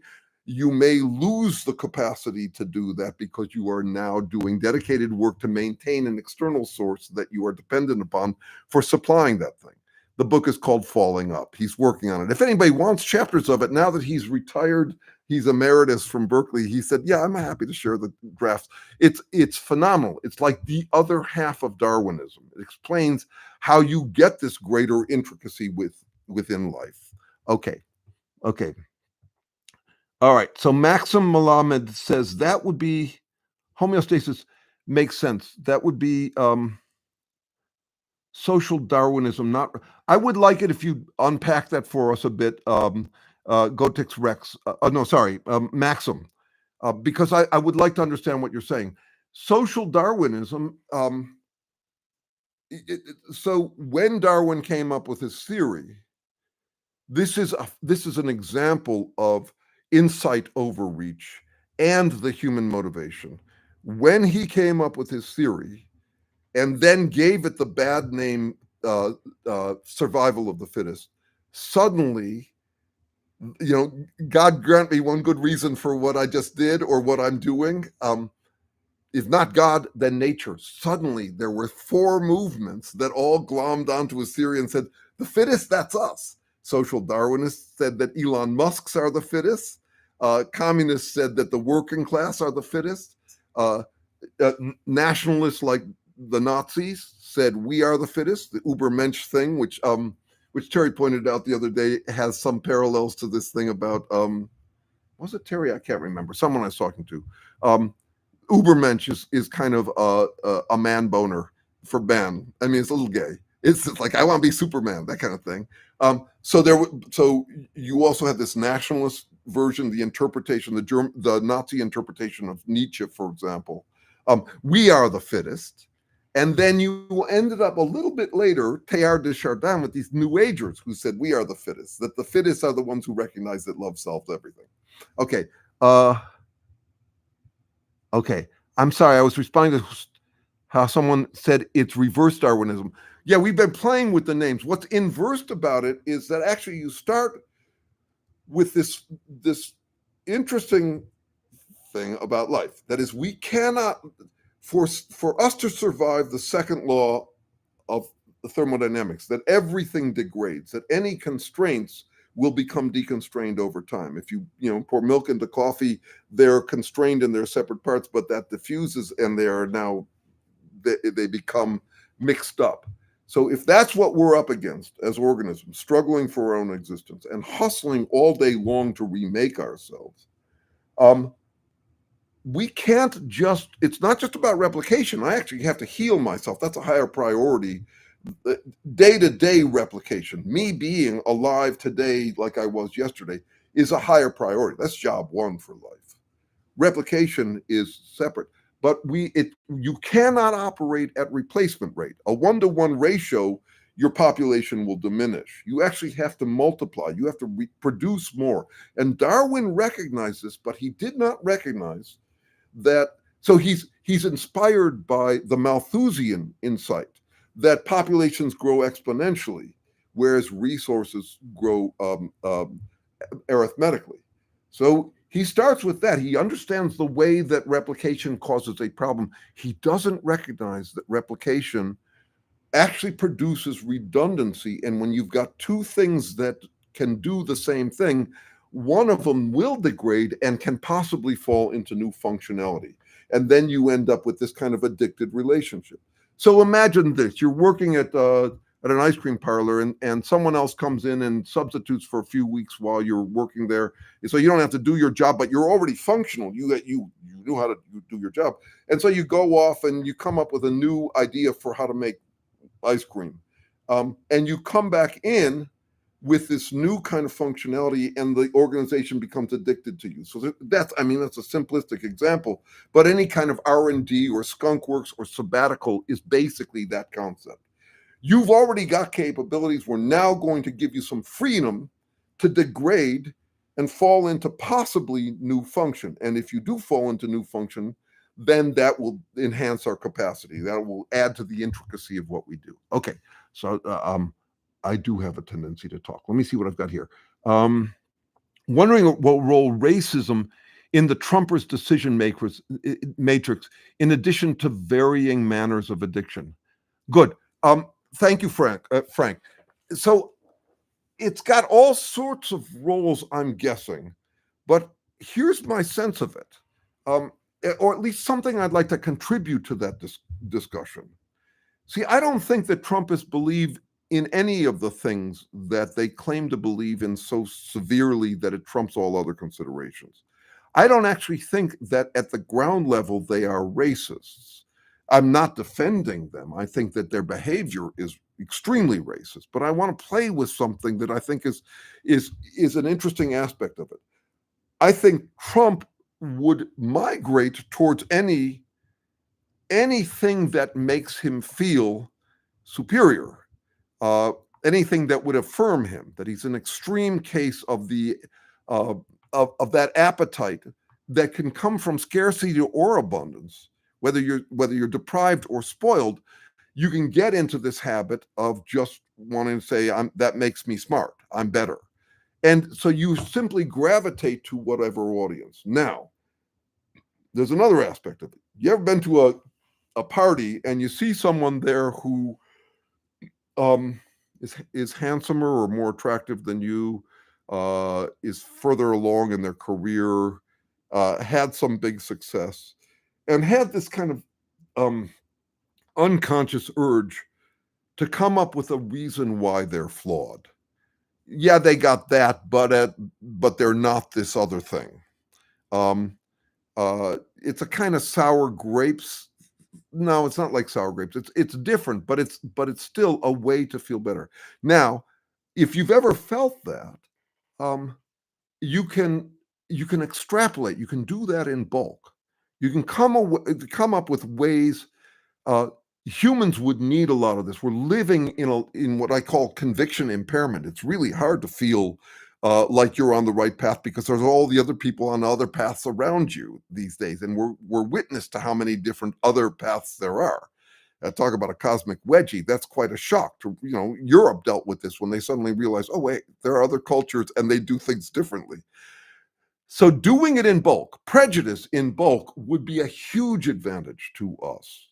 you may lose the capacity to do that because you are now doing dedicated work to maintain an external source that you are dependent upon for supplying that thing. The book is called Falling Up. He's working on it. If anybody wants chapters of it, now that he's retired, he's emeritus from Berkeley, he said, yeah, I'm happy to share the drafts. It's phenomenal. It's like the other half of Darwinism. It explains how you get this greater intricacy within life. Okay. All right. So Maxim Malamed says that would be homeostasis makes sense. That would be social Darwinism. Not. I would like it if you unpack that for us a bit. Gotex Rex. No, sorry, Maxim, because I would like to understand what you're saying. Social Darwinism. So when Darwin came up with his theory, this is an example of insight overreach and the human motivation. When he came up with his theory and then gave it the bad name survival of the fittest, suddenly, God grant me one good reason for what I just did or what I'm doing. If not God, then nature. Suddenly, there were 4 movements that all glommed onto his theory and said, the fittest, that's us. Social Darwinists said that Elon Musk's are the fittest. Communists said that the working class are the fittest. Nationalists like the Nazis said we are the fittest. The Übermensch thing, which Terry pointed out the other day, has some parallels to this thing about was it Terry? I can't remember. Someone I was talking to. Übermensch is kind of a man boner for man. I mean, it's a little gay. It's like I want to be Superman, that kind of thing. So you also had this nationalist version, the interpretation, the Nazi interpretation of Nietzsche, for example. We are the fittest. And then you ended up a little bit later, Teilhard de Chardin, with these New Agers who said we are the fittest, that the fittest are the ones who recognize that love solves everything. Okay. Okay. I'm sorry. I was responding to how someone said it's reverse Darwinism. Yeah, we've been playing with the names. What's inversed about it is that actually you start with this interesting thing about life. That is, we cannot, for us to survive the second law of the thermodynamics, that everything degrades, that any constraints will become deconstrained over time. If you pour milk into coffee, they're constrained in their separate parts, but that diffuses and they become mixed up. So if that's what we're up against as organisms, struggling for our own existence and hustling all day long to remake ourselves, we can't it's not just about replication. I actually have to heal myself. That's a higher priority. Day-to-day replication, me being alive today like I was yesterday, is a higher priority. That's job 1 for life. Replication is separate, but you cannot operate at replacement rate. A 1-to-1 ratio, your population will diminish. You actually have to multiply. You have to produce more. And Darwin recognized this, but he did not recognize that. So he's inspired by the Malthusian insight that populations grow exponentially, whereas resources grow arithmetically. So he starts with that. He understands the way that replication causes a problem. He doesn't recognize that replication actually produces redundancy. And when you've got 2 things that can do the same thing, one of them will degrade and can possibly fall into new functionality. And then you end up with this kind of addicted relationship. So imagine this. You're working at an ice cream parlor and someone else comes in and substitutes for a few weeks while you're working there. So you don't have to do your job, but you're already functional. You know how to do your job. And so you go off and you come up with a new idea for how to make ice cream. And you come back in with this new kind of functionality and the organization becomes addicted to you. So that's a simplistic example, but any kind of R&D or skunk works or sabbatical is basically that concept. You've already got capabilities. We're now going to give you some freedom to degrade and fall into possibly new function. And if you do fall into new function, then that will enhance our capacity. That will add to the intricacy of what we do. Okay, so I do have a tendency to talk. Let me see what I've got here. wondering what role racism in the Trumpers' decision makers matrix, in addition to varying manners of addiction. Good. Thank you, Frank. Frank. So it's got all sorts of roles, I'm guessing, but here's my sense of it, or at least something I'd like to contribute to that discussion. See, I don't think that Trumpists believe in any of the things that they claim to believe in so severely that it trumps all other considerations. I don't actually think that at the ground level they are racists. I'm not defending them. I think that their behavior is extremely racist, but I want to play with something that I think is an interesting aspect of it. I think Trump would migrate towards anything that makes him feel superior, anything that would affirm him, that he's an extreme case of the of that appetite that can come from scarcity or abundance. Whether you're deprived or spoiled, you can get into this habit of just wanting to say, that makes me smart, I'm better. And so you simply gravitate to whatever audience. Now, there's another aspect of it. You ever been to a party and you see someone there who is handsomer or more attractive than you, is further along in their career, had some big success, and had this kind of unconscious urge to come up with a reason why they're flawed. Yeah, they got that, but they're not this other thing. It's a kind of sour grapes. No, it's not like sour grapes. It's different, but it's still a way to feel better. Now, if you've ever felt that, you can extrapolate. You can do that in bulk. You can come up with ways. Humans would need a lot of this. We're living in what I call conviction impairment. It's really hard to feel like you're on the right path because there's all the other people on other paths around you these days, and we're witness to how many different other paths there are. Talk about a cosmic wedgie. That's quite a shock. Europe dealt with this when they suddenly realized, oh wait, there are other cultures and they do things differently. So doing it in bulk, prejudice in bulk, would be a huge advantage to us.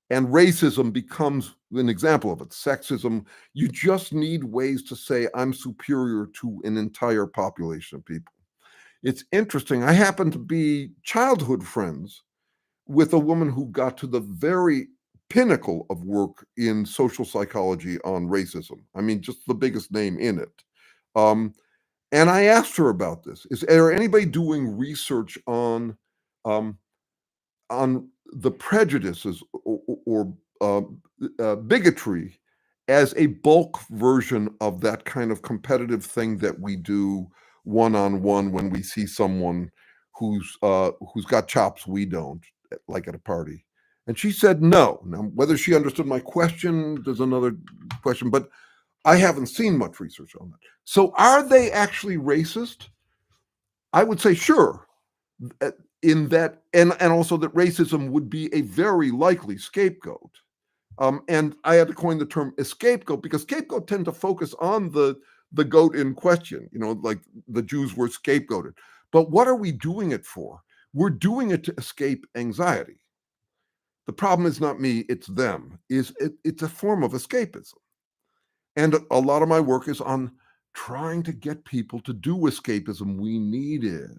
And racism becomes an example of it. Sexism, you just need ways to say, I'm superior to an entire population of people. It's interesting. I happen to be childhood friends with a woman who got to the very pinnacle of work in social psychology on racism. I mean, just the biggest name in it. And I asked her about this. Is there anybody doing research on the prejudices or bigotry as a bulk version of that kind of competitive thing that we do one-on-one when we see someone who's got chops we don't, like at a party? And she said no. Now, whether she understood my question, there's another question, but I haven't seen much research on that. So are they actually racist? I would say sure. In that, and also that racism would be a very likely scapegoat. And I had to coin the term scapegoat because scapegoat tend to focus on the goat in question, like the Jews were scapegoated. But what are we doing it for? We're doing it to escape anxiety. The problem is not me, it's them. It's a form of escapism. And a lot of my work is on trying to get people to do escapism. We need it,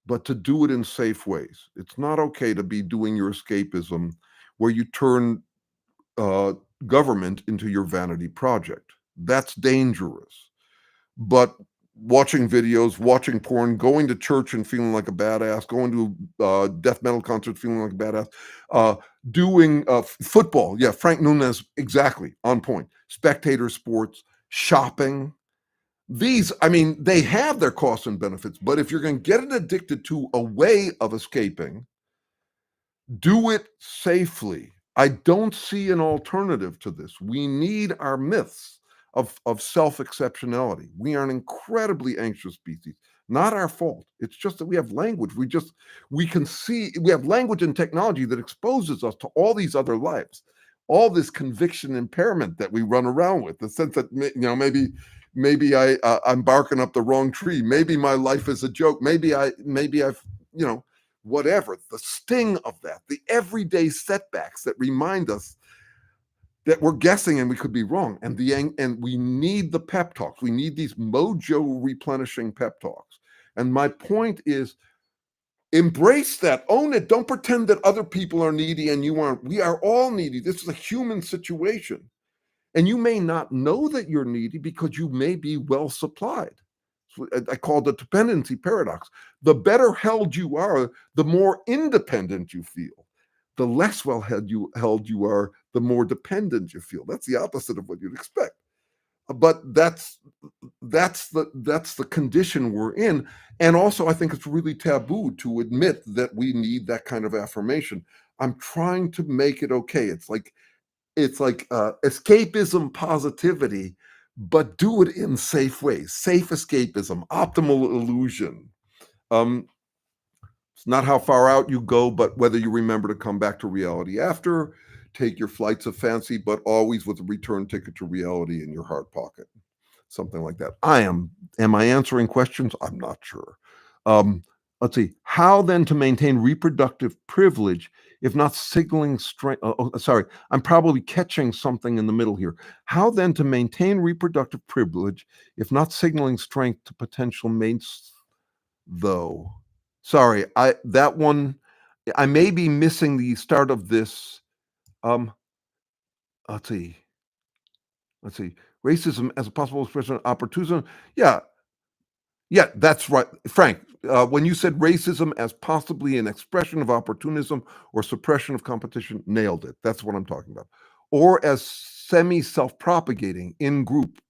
but to do it in safe ways. It's not okay to be doing your escapism where you turn government into your vanity project. That's dangerous. But watching videos, watching porn, going to church and feeling like a badass, going to death metal concerts feeling like a badass, doing football. Yeah, Frank Nunez, exactly, on point. Spectator sports, shopping. These, I mean, they have their costs and benefits, but if you're going to get it addicted to a way of escaping, do it safely. I don't see an alternative to this. We need our myths of self-exceptionality. We are an incredibly anxious species. Not our fault. It's just that we have language. We have language and technology that exposes us to all these other lives, all this conviction impairment that we run around with, the sense that, maybe maybe I'm barking up the wrong tree. Maybe my life is a joke. Maybe I've, you know, whatever. The sting of that, the everyday setbacks that remind us that we're guessing and we could be wrong. And we need the pep talks. We need these mojo replenishing pep talks. And my point is, embrace that, own it. Don't pretend that other people are needy and you aren't. We are all needy. This is a human situation. And you may not know that you're needy because you may be well supplied. So I call it the dependency paradox. The better held you are, the more independent you feel. The less well held you are, the more dependent you feel. That's the opposite of what you'd expect. But that's the condition we're in. And also, I think it's really taboo to admit that we need that kind of affirmation. I'm trying to make it okay. It's like escapism positivity, but do it in safe ways. Safe escapism, optimal illusion. It's not how far out you go, but whether you remember to come back to reality after. Take your flights of fancy, but always with a return ticket to reality in your heart pocket. Something like that. Am I answering questions? I'm not sure. Um, let's see. How then to maintain reproductive privilege if not signaling strength? Sorry, I'm probably catching something in the middle here. How then to maintain reproductive privilege if not signaling strength to potential mates, though? Sorry, I may be missing the start of this. Um, let's see. Racism as a possible expression of opportunism. Yeah, yeah, that's right. Frank, when you said racism as possibly an expression of opportunism or suppression of competition, nailed it. That's what I'm talking about. Or as semi-self-propagating in group,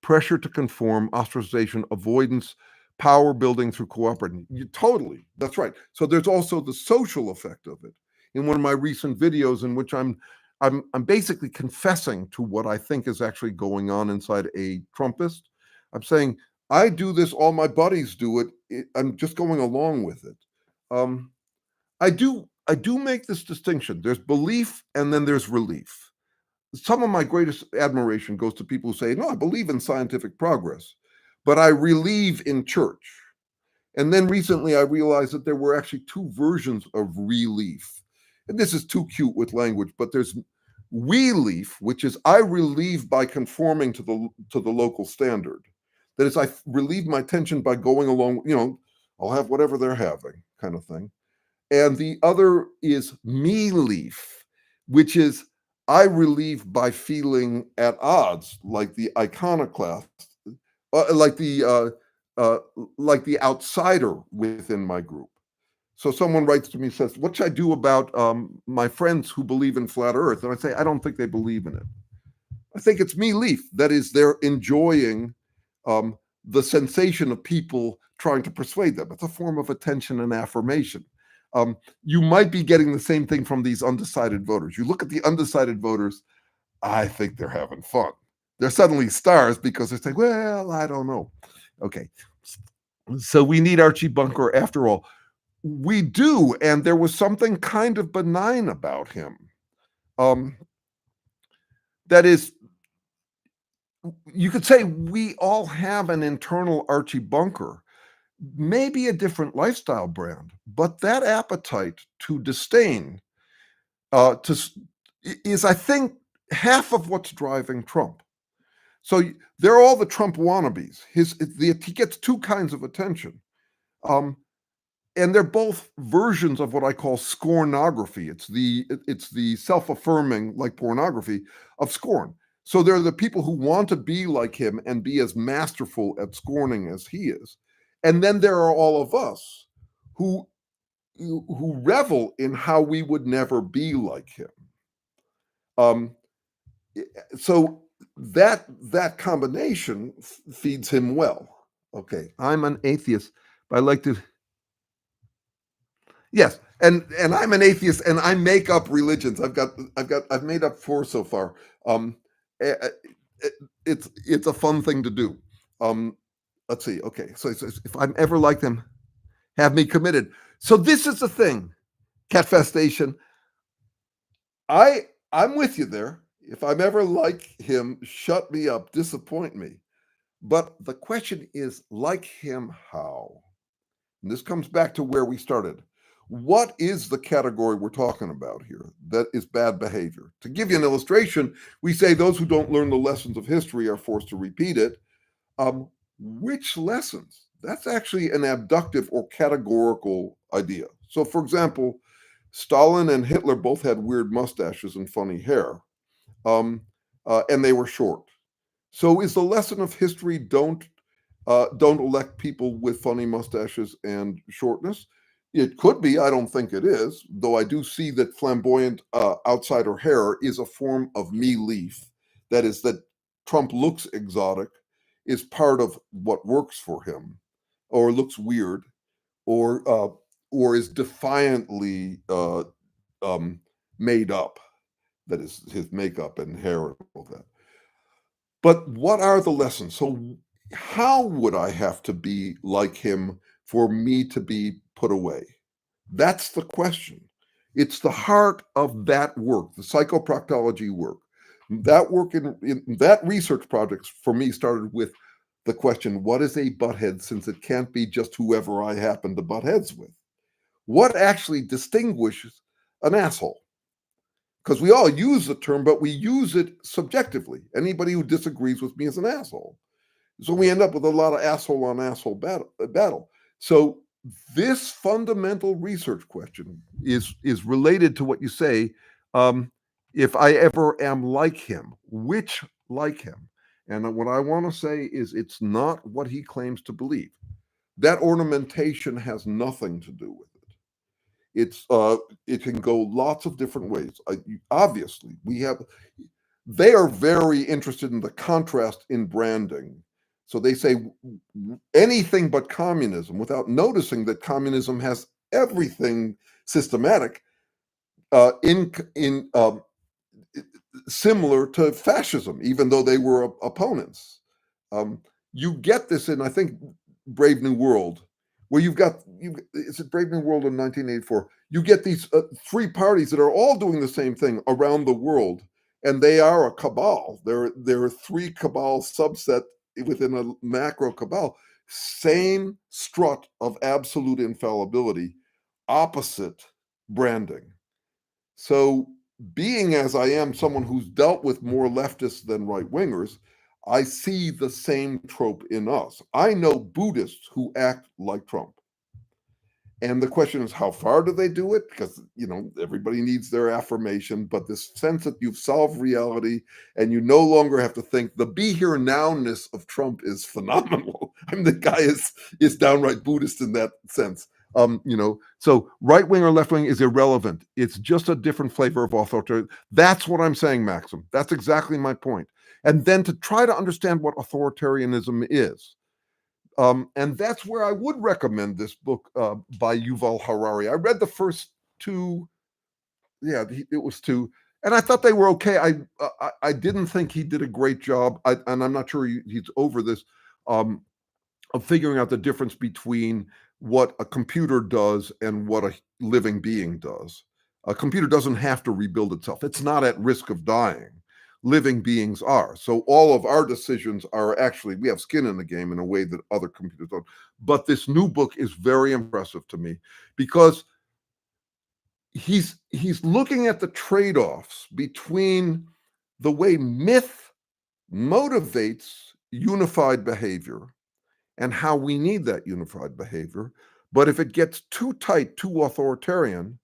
pressure to conform, ostracization, avoidance, power building through cooperating. Totally, that's right. So there's also the social effect of it. In one of my recent videos, in which I'm basically confessing to what I think is actually going on inside a Trumpist. I'm saying I do this, all my buddies do it. I'm just going along with it. Um, I do make this distinction. There's belief and then there's relief. Some of my greatest admiration goes to people who say, no, I believe in scientific progress, but I relieve in church. And then recently I realized that there were actually two versions of relief. And this is too cute with language, but there's relief, which is I relieve by conforming to the local standard. That is, I relieve my tension by going along, I'll have whatever they're having, kind of thing. And the other is me leaf, which is I relieve by feeling at odds, like the iconoclast, uh, like the uh, like the outsider within my group. So someone writes to me, says, "What should I do about my friends who believe in flat Earth?" And I say, "I don't think they believe in it. I think it's me leaf. That is, they're enjoying the sensation of people trying to persuade them. It's a form of attention and affirmation." You might be getting the same thing from these undecided voters. You look at the undecided voters, I think they're having fun. They're suddenly stars because they're saying, well, I don't know. Okay. So we need Archie Bunker after all. We do. And there was something kind of benign about him. That is, you could say we all have an internal Archie Bunker, maybe a different lifestyle brand, but that appetite to disdain is, I think, half of what's driving Trump. So they're all the Trump wannabes. He gets two kinds of attention. And they're both versions of what I call scornography. It's the self-affirming, like pornography, of scorn. So there are the people who want to be like him and be as masterful at scorning as he is. And then there are all of us who revel in how we would never be like him. So that combination feeds him well. Okay, I'm an atheist, but I like to. Yes, and I'm an atheist, and I make up religions. I've made up four so far. It's a fun thing to do. Let's see. Okay, so if I'm ever like them, have me committed. So this is the thing, Catfestation. I'm with you there. If I'm ever like him, shut me up, disappoint me. But the question is, like him, how? And this comes back to where we started. What is the category we're talking about here that is bad behavior? To give you an illustration, we say those who don't learn the lessons of history are forced to repeat it. Which lessons? That's actually an abductive or categorical idea. So, for example, Stalin and Hitler both had weird mustaches and funny hair, um, and they were short. So, is the lesson of history don't elect people with funny mustaches and shortness? It could be. I don't think it is, though I do see that flamboyant outsider hair is a form of me leaf. That is, that Trump looks exotic, is part of what works for him, or looks weird, or is defiantly made up. That is his makeup and hair and all that. But what are the lessons? So, how would I have to be like him for me to be put away? That's the question. It's the heart of that work, the psychoproctology work. That work in that research project for me started with the question, what is a butthead, since it can't be just whoever I happen to butt heads with? What actually distinguishes an asshole? Because we all use the term, but we use it subjectively. Anybody who disagrees with me is an asshole. So we end up with a lot of asshole on asshole battle. So this fundamental research question is related to what you say. If I ever am like him, which like him? And what I want to say is it's not what he claims to believe. That ornamentation has nothing to do with it. It can go lots of different ways. Obviously, they are very interested in the contrast in branding. So they say anything but communism, without noticing that communism has everything systematic in similar to fascism, even though they were opponents. You get this in, I think, Brave New World, where is it Brave New World in 1984? You get these three parties that are all doing the same thing around the world, and they are a cabal. There are three cabal subset within a macro cabal. Same strut of absolute infallibility, opposite branding. So, being as I am someone who's dealt with more leftists than right wingers, I see the same trope in us. I know Buddhists who act like Trump. And the question is, how far do they do it? Because, everybody needs their affirmation, but this sense that you've solved reality and you no longer have to think, the be here nowness of Trump is phenomenal. I mean, the guy is downright Buddhist in that sense. So right wing or left wing is irrelevant. It's just a different flavor of authoritarian. That's what I'm saying, Maxim. That's exactly my point. And then to try to understand what authoritarianism is. And that's where I would recommend this book by Yuval Harari. I read the first two. Yeah, it was two. And I thought they were okay. I didn't think he did a great job. And I'm not sure he's over this. Of figuring out the difference between what a computer does and what a living being does. A computer doesn't have to rebuild itself. It's not at risk of dying. Living beings are. So all of our decisions are actually, we have skin in the game in a way that other computers don't. But this new book is very impressive to me because he's looking at the trade-offs between the way myth motivates unified behavior and how we need that unified behavior. But if it gets too tight, too authoritarian,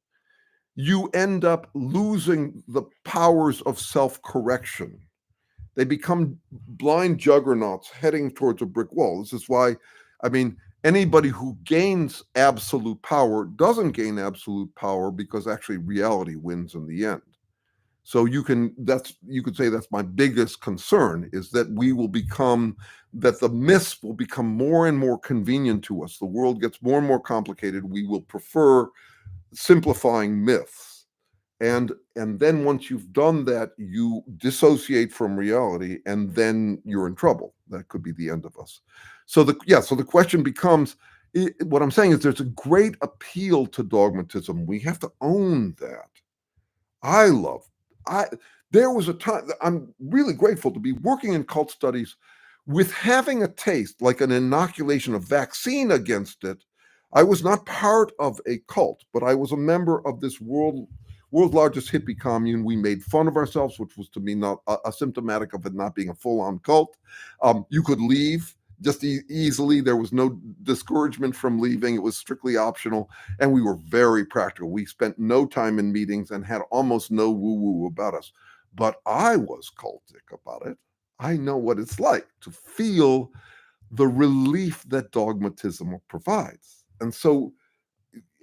you end up losing the powers of self-correction. They become blind juggernauts heading towards a brick wall. This is why, anybody who gains absolute power doesn't gain absolute power because actually reality wins in the end. So you could say that's my biggest concern, is that that the myths will become more and more convenient to us. The world gets more and more complicated. We will prefer simplifying myths. And then once you've done that, you dissociate from reality, and then you're in trouble. That could be the end of us. So the question becomes, what I'm saying is there's a great appeal to dogmatism. We have to own that. There was a time, I'm really grateful to be working in cult studies With having a taste, like an inoculation, a vaccine against it, I was not part of a cult, but I was a member of this world's largest hippie commune. We made fun of ourselves, which was to me not symptomatic of it not being a full-on cult. You could leave just easily. There was no discouragement from leaving. It was strictly optional, and we were very practical. We spent no time in meetings and had almost no woo-woo about us. But I was cultic about it. I know what it's like to feel the relief that dogmatism provides. And so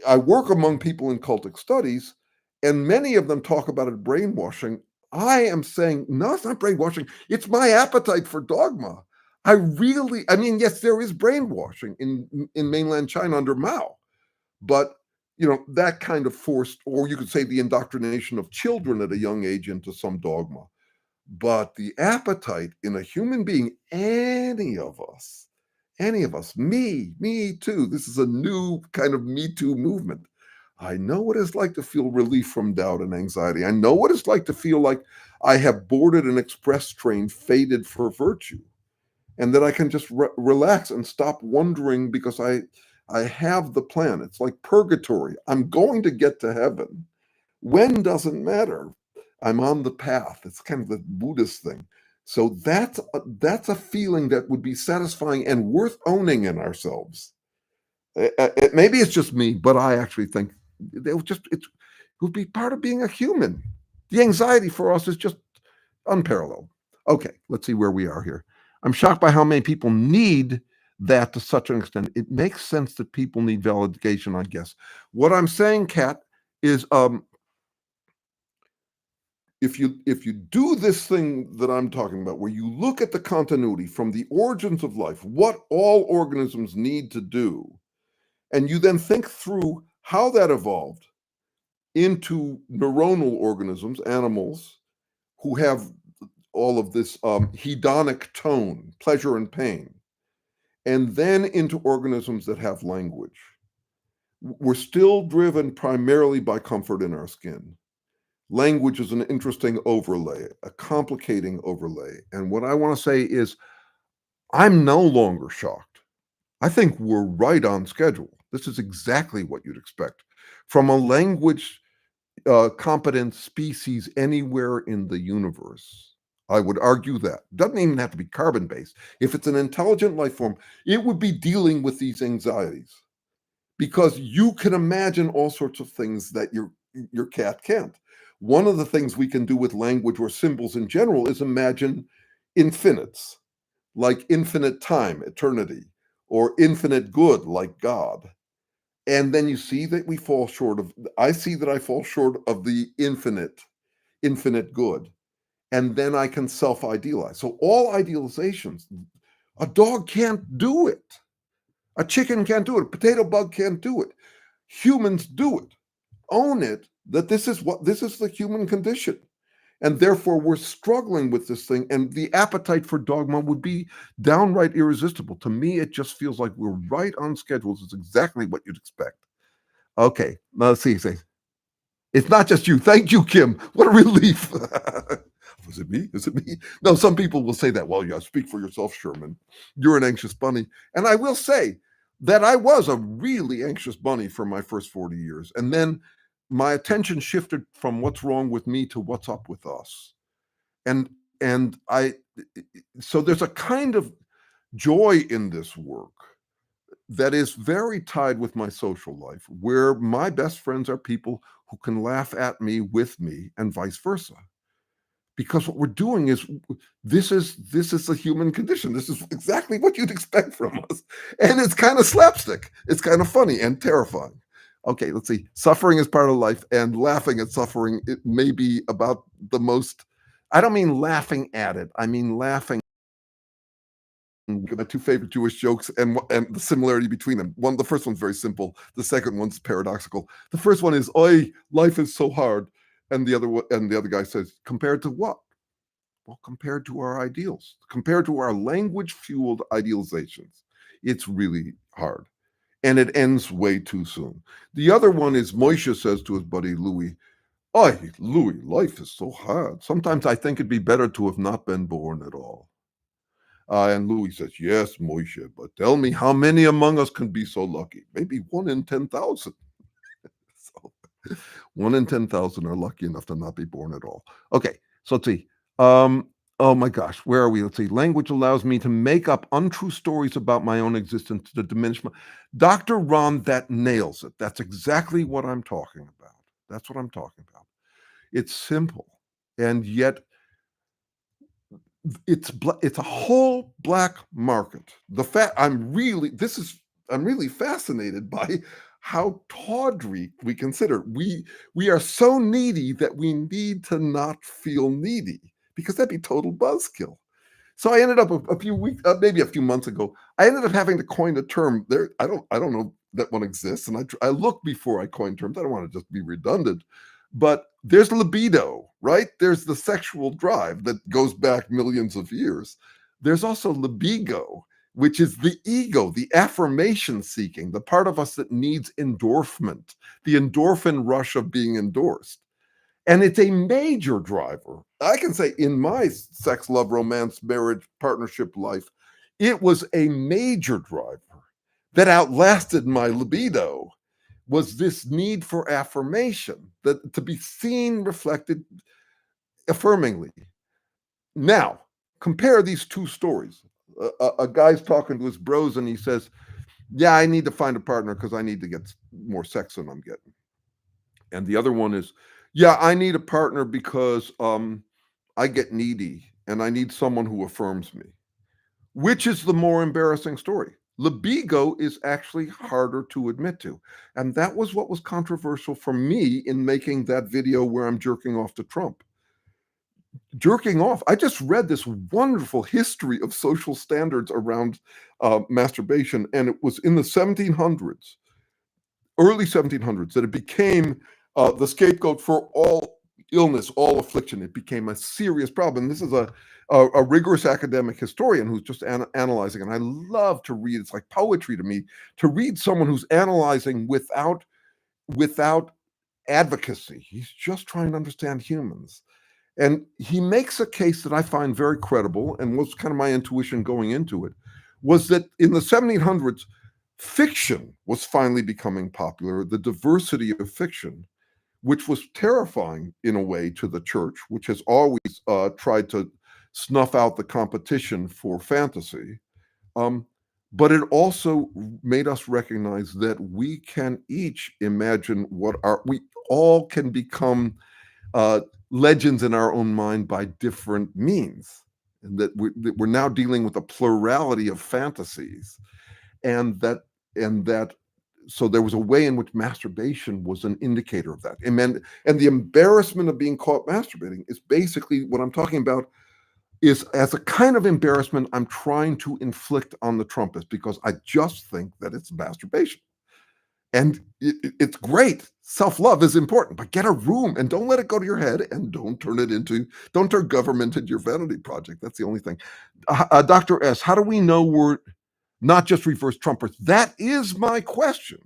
I work among people in cultic studies, and many of them talk about it brainwashing. I am saying, no, it's not brainwashing. It's my appetite for dogma. I mean, yes, there is brainwashing in mainland China under Mao, but that kind of forced, or you could say the indoctrination of children at a young age into some dogma. But the appetite in a human being, any of us, me too, this is a new kind of Me Too movement. I know what it's like to feel relief from doubt and anxiety. I know what it's like to feel like I have boarded an express train fated for virtue, and that I can just relax and stop wondering because I have the plan. It's like purgatory. I'm going to get to heaven. When doesn't matter. I'm on the path. It's kind of the Buddhist thing. So that's a feeling that would be satisfying and worth owning in ourselves. Maybe it's just me, but I actually think it would be part of being a human. The anxiety for us is just unparalleled. Okay, let's see where we are here. I'm shocked by how many people need that to such an extent. It makes sense that people need validation, I guess. What I'm saying, Kat, is if you do this thing that I'm talking about, where you look at the continuity from the origins of life, what all organisms need to do, and you then think through how that evolved into neuronal organisms, animals, who have all of this hedonic tone, pleasure and pain, and then into organisms that have language. We're still driven primarily by comfort in our skin. Language is an interesting overlay, a complicating overlay. And what I want to say is, I'm no longer shocked. I think we're right on schedule. This is exactly what you'd expect from a language competent species anywhere in the universe. I would argue that. Doesn't even have to be carbon-based. If it's an intelligent life form, it would be dealing with these anxieties, because you can imagine all sorts of things that your cat can't. One of the things we can do with language or symbols in general is imagine infinites, like infinite time, eternity, or infinite good, like God. And then you see that we fall short of, I see that I fall short of the infinite good. And then I can self-idealize. So all idealizations, a dog can't do it. A chicken can't do it. A potato bug can't do it. Humans do it. Own it, that this is the human condition. And therefore we're struggling with this thing, and the appetite for dogma would be downright irresistible. To me, it just feels like we're right on schedule. It's exactly what you'd expect. Okay, now let's see. It's not just you. Thank you, Kim. What a relief. Was it me? Is it me? No, some people will say that. Well, yeah, speak for yourself, Sherman. You're an anxious bunny. And I will say that I was a really anxious bunny for my first 40 years. And then my attention shifted from what's wrong with me to what's up with us. And so there's a kind of joy in this work that is very tied with my social life, where my best friends are people who can laugh at me, with me, and vice versa. Because what we're doing is, this is the human condition. This is exactly what you'd expect from us. And it's kind of slapstick. It's kind of funny and terrifying. Okay, let's see. Suffering is part of life, and laughing at suffering, it may be about the most, I don't mean laughing at it. I mean laughing. My two favorite Jewish jokes and the similarity between them. The first one's very simple. The second one's paradoxical. The first one is, "Oi, life is so hard," and the other guy says, "Compared to what?" Well, compared to our ideals, compared to our language-fueled idealizations, it's really hard, and it ends way too soon. The other one is, Moshe says to his buddy Louis, "Oi, Louis, life is so hard. Sometimes I think it'd be better to have not been born at all." And Louis says, yes, Moshe, but tell me how many among us can be so lucky? Maybe 1 in 10,000. So 1 in 10,000 are lucky enough to not be born at all. Okay, so let's see. Oh my gosh, where are we? Let's see. Language allows me to make up untrue stories about my own existence to diminish my. Dr. Ron, that nails it. That's exactly what I'm talking about. That's what I'm talking about. It's simple, and yet it's a whole black market. The fact I'm really fascinated by how tawdry we consider. We are so needy that we need to not feel needy because that'd be total buzzkill. So I ended up a few weeks, maybe a few months ago, I ended up having to coin a term. There, I don't know that one exists, and I looked before I coined terms. I don't want to just be redundant, but there's libido, right? There's the sexual drive that goes back millions of years. There's also libigo, which is the ego, the affirmation seeking, the part of us that needs endorphment, the endorphin rush of being endorsed. And it's a major driver. I can say in my sex, love, romance, marriage, partnership life, it was a major driver that outlasted my libido, was this need for affirmation, that to be seen, reflected affirmingly. Now, compare these two stories. A guy's talking to his bros and he says, yeah, I need to find a partner because I need to get more sex than I'm getting. And the other one is, yeah, I need a partner because I get needy and I need someone who affirms me. Which is the more embarrassing story? Libido is actually harder to admit to. And that was what was controversial for me in making that video where I'm jerking off to Trump. Jerking off. I just read this wonderful history of social standards around masturbation, and it was in the 1700s, early 1700s, that it became the scapegoat for all illness, all affliction. It became a serious problem. This is a rigorous academic historian who's just analyzing, and I love to read. It's like poetry to me to read someone who's analyzing without advocacy. He's just trying to understand humans. And he makes a case that I find very credible, and was kind of my intuition going into it, was that in the 1700s, fiction was finally becoming popular, the diversity of fiction, which was terrifying in a way to the church, which has always tried to snuff out the competition for fantasy. But it also made us recognize that we can each imagine we all can become legends in our own mind by different means, and that we're now dealing with a plurality of fantasies, and that so there was a way in which masturbation was an indicator of that. And the embarrassment of being caught masturbating is basically what I'm talking about, is as a kind of embarrassment I'm trying to inflict on the Trumpists, because I just think that it's masturbation. And it's great. Self-love is important, but get a room and don't let it go to your head, and don't turn government into your vanity project. That's the only thing. Dr. S, how do we know we're not just reverse Trumpers? That is my question.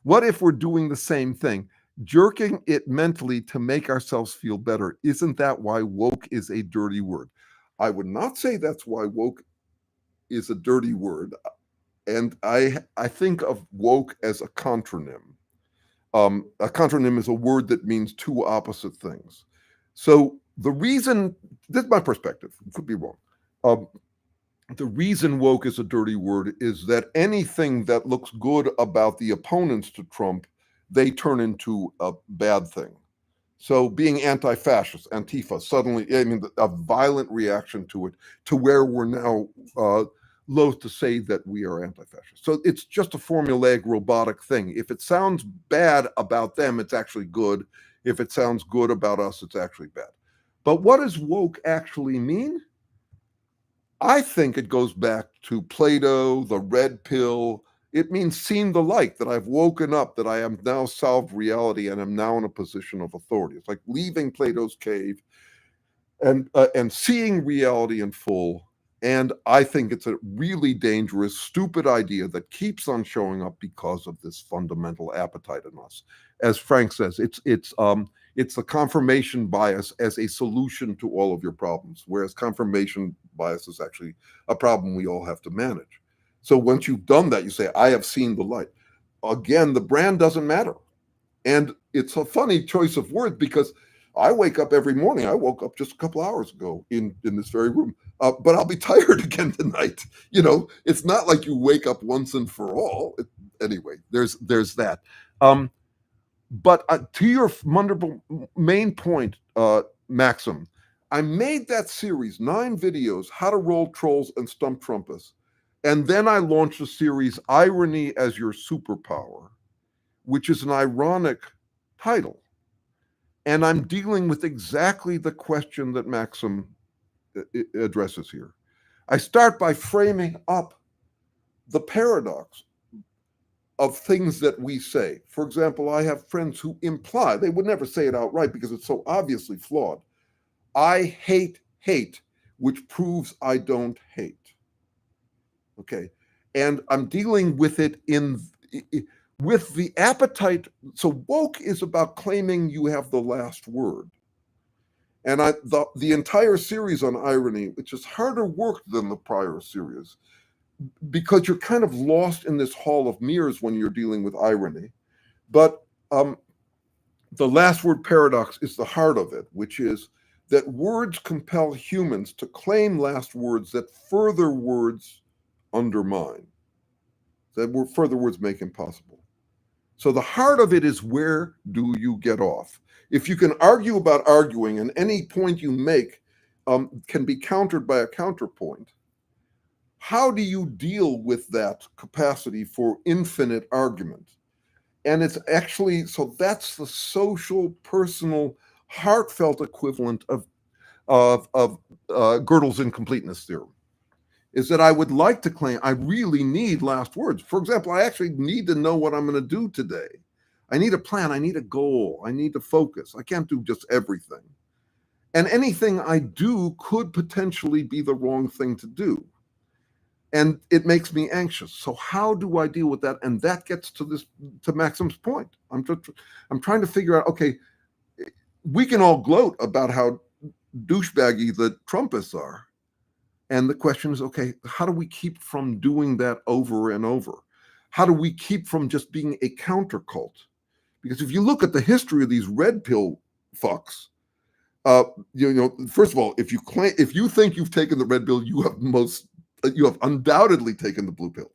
What if we're doing the same thing, jerking it mentally to make ourselves feel better? Isn't that why woke is a dirty word? I would not say that's why woke is a dirty word. And I think of woke as a contronym. A contronym is a word that means two opposite things. So the reason, this is my perspective, could be wrong. The reason woke is a dirty word is that anything that looks good about the opponents to Trump, they turn into a bad thing. So being anti-fascist, Antifa, suddenly, I mean, a violent reaction to it, to where we're now loath to say that we are anti-fascist. So it's just a formulaic, robotic thing. If it sounds bad about them, it's actually good. If it sounds good about us, it's actually bad. But what does woke actually mean? I think it goes back to Plato, the red pill. It means seen the light, that I've woken up, that I am now solved reality, and am now in a position of authority. It's like leaving Plato's cave and seeing reality in full. And I think it's a really dangerous, stupid idea that keeps on showing up because of this fundamental appetite in us. As Frank says, It's the confirmation bias as a solution to all of your problems, whereas confirmation bias is actually a problem we all have to manage. So once you've done that, you say, I have seen the light. Again, the brand doesn't matter. And it's a funny choice of words because I wake up every morning. I woke up just a couple hours ago in this very room, but I'll be tired again tonight. It's not like you wake up once and for all. Anyway, there's that. But to your wonderful main point, Maxim, I made that series, 9 videos, how to roll trolls and stump Trumpists. And then I launched a series, Irony as Your Superpower, which is an ironic title. And I'm dealing with exactly the question that Maxim addresses here. I start by framing up the paradox of things that we say. For example, I have friends who imply, they would never say it outright because it's so obviously flawed. I hate hate, which proves I don't hate. Okay. And I'm dealing with it with the appetite. So woke is about claiming you have the last word. And the entire series on irony, which is harder work than the prior series, because you're kind of lost in this hall of mirrors when you're dealing with irony. But the last word paradox is the heart of it, which is that words compel humans to claim last words that further words undermine, that further words make impossible. So the heart of it is, where do you get off? If you can argue about arguing and any point you make can be countered by a counterpoint, how do you deal with that capacity for infinite argument? And it's actually, so that's the social, personal, heartfelt equivalent of Gödel's incompleteness theorem, is that I would like to claim I really need last words. For example, I actually need to know what I'm going to do today. I need a plan. I need a goal. I need to focus. I can't do just everything. And anything I do could potentially be the wrong thing to do. And it makes me anxious. So how do I deal with that? And that gets to Maxim's point. I'm trying to figure out, okay, we can all gloat about how douchebaggy the Trumpists are. And the question is, okay, how do we keep from doing that over and over? How do we keep from just being a counter cult? Because if you look at the history of these red pill fucks, first of all, if you think you've taken the red pill, you have undoubtedly taken the blue pill.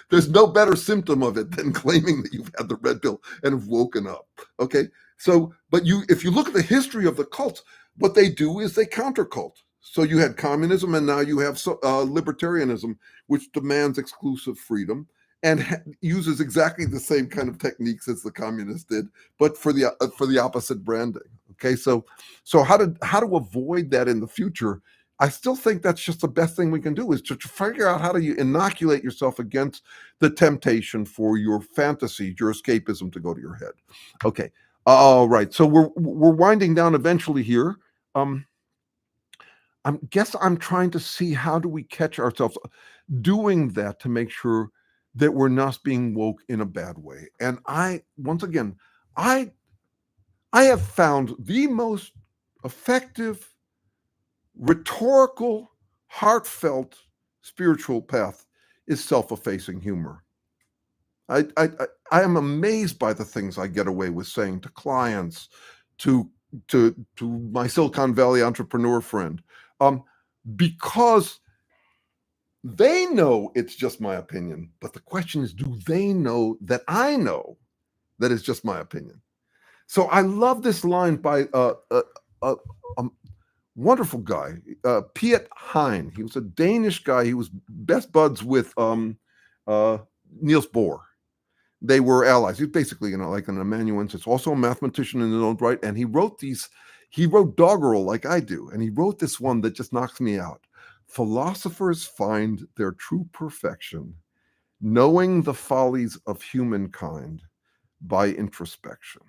There's no better symptom of it than claiming that you've had the red pill and have woken up. Okay, so if you look at the history of the cults, what they do is they counter cult. So you had communism, and now you have libertarianism, which demands exclusive freedom and uses exactly the same kind of techniques as the communists did, but for the opposite branding. Okay, so how to avoid that in the future? I still think that's just the best thing we can do, is to figure out how to inoculate yourself against the temptation for your fantasy, your escapism to go to your head. Okay, all right. So we're winding down eventually here. I guess I'm trying to see, how do we catch ourselves doing that to make sure that we're not being woke in a bad way. And once again, I have found the most effective, rhetorical, heartfelt, spiritual path is self-effacing humor. I am amazed by the things I get away with saying to clients, to my Silicon Valley entrepreneur friend, because they know it's just my opinion. But the question is, do they know that I know that it's just my opinion? So I love this line by a wonderful guy, Piet Hein. He was a Danish guy. He was best buds with Niels Bohr. They were allies. He's basically, like an amanuensis, also a mathematician in his own right. And he wrote doggerel like I do. And he wrote this one that just knocks me out. Philosophers find their true perfection, knowing the follies of humankind by introspection.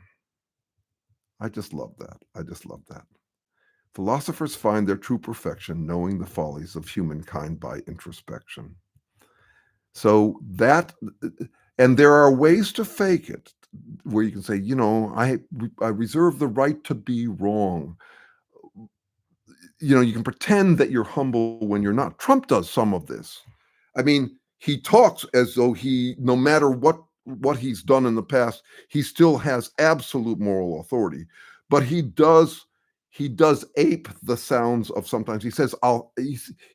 I just love that. Philosophers find their true perfection, knowing the follies of humankind by introspection. So that, and there are ways to fake it. where you can say, I reserve the right to be wrong. You can pretend that you're humble when you're not. Trump does some of this. I mean, he talks as though no matter what he's done in the past, he still has absolute moral authority. But he does ape the sounds of sometimes. He says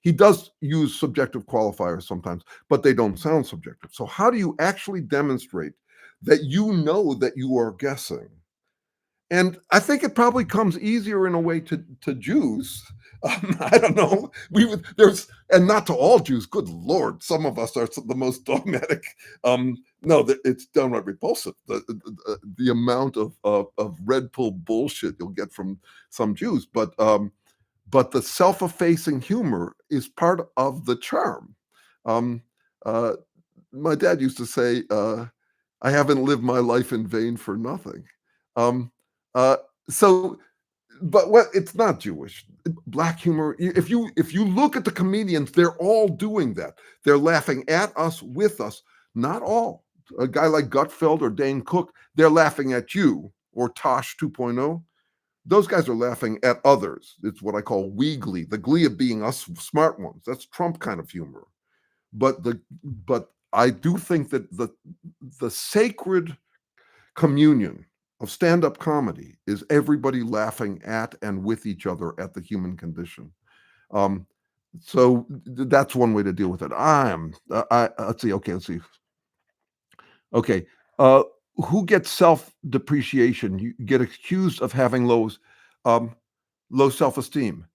he does use subjective qualifiers sometimes, but they don't sound subjective. So how do you actually demonstrate that you know that you are guessing? And I think it probably comes easier in a way to Jews. I don't know. And not to all Jews. Good Lord, some of us are the most dogmatic. No, it's downright repulsive. The amount of red pill bullshit you'll get from some Jews, but the self-effacing humor is part of the charm. Um, uh, my dad used to say, "I haven't lived my life in vain for nothing." Um, uh, so, but it's not Jewish. Black humor. If you look at the comedians, they're all doing that. They're laughing at us, with us. Not all. A guy like Gutfeld or Dane Cook, they're laughing at you, or Tosh 2.0. Those guys are laughing at others. It's what I call we glee, the glee of being us smart ones. That's Trump kind of humor. But I do think that the sacred communion of stand-up comedy is everybody laughing at and with each other at the human condition. Um, so that's one way to deal with it. Let's see. Okay, let's see. Okay, uh, who gets self-depreciation? You get accused of having low self-esteem.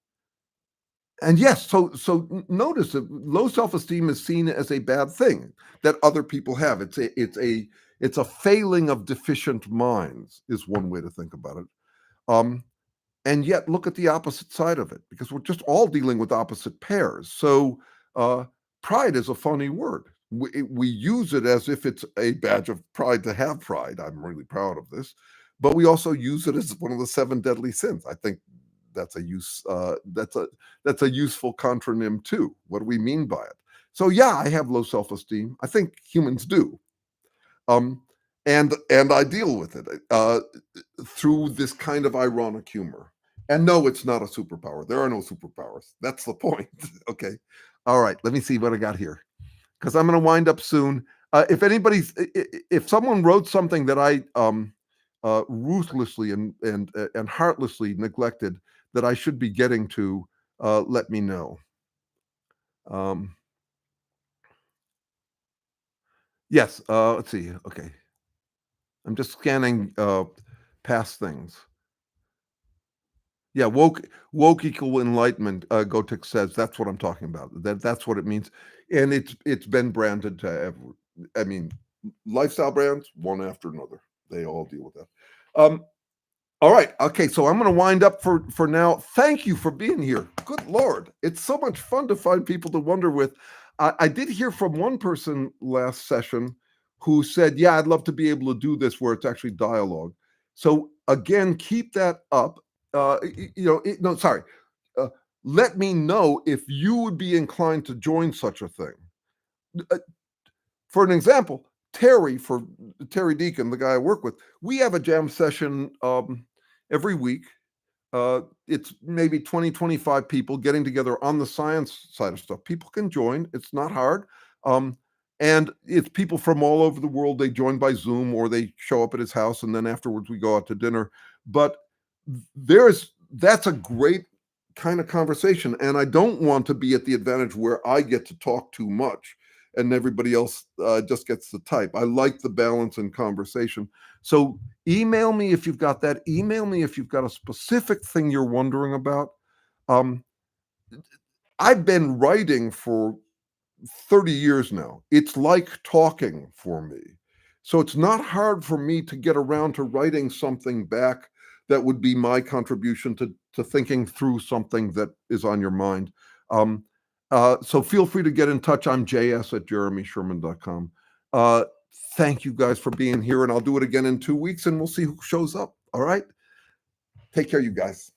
And yes, so notice that low self-esteem is seen as a bad thing that other people have. It's a failing of deficient minds, is one way to think about it. Um, and yet look at the opposite side of it, because we're just all dealing with opposite pairs. So pride is a funny word. We use it as if it's a badge of pride to have pride. I'm really proud of this. But we also use it as one of the 7 deadly sins. I think that's a useful contronym too. What do we mean by it? So yeah, I have low self-esteem. I think humans do. Um, and I deal with it through this kind of ironic humor. And no, it's not a superpower. There are no superpowers. That's the point. Okay. All right. Let me see what I got here, because I'm going to wind up soon. If someone wrote something that I ruthlessly and heartlessly neglected that I should be getting to, let me know. Yes. Let's see. Okay. I'm just scanning past things. Yeah, woke equal enlightenment. Gotik says that's what I'm talking about. That's what it means, and it's been branded to every. I mean, lifestyle brands, one after another. They all deal with that. All right. Okay. So I'm going to wind up for now. Thank you for being here. Good Lord. It's so much fun to find people to wonder with. I did hear from one person last session who said, yeah, I'd love to be able to do this where it's actually dialogue. So again, keep that up. No, sorry. Uh, Let me know if you would be inclined to join such a thing. For an example, Terry Deacon, the guy I work with, we have a jam session every week. It's maybe 20, 25 people getting together on the science side of stuff. People can join. It's not hard. And it's people from all over the world. They join by Zoom or they show up at his house, and then afterwards we go out to dinner. But that's a great kind of conversation. And I don't want to be at the advantage where I get to talk too much and everybody else just gets to type. I like the balance in conversation. So email me if you've got that. Email me if you've got a specific thing you're wondering about. I've been writing for 30 years now. It's like talking for me. So it's not hard for me to get around to writing something back that would be my contribution to thinking through something that is on your mind. So feel free to get in touch. I'm js@jeremysherman.com. Thank you guys for being here, and I'll do it again in 2 weeks, and we'll see who shows up. All right? Take care, you guys.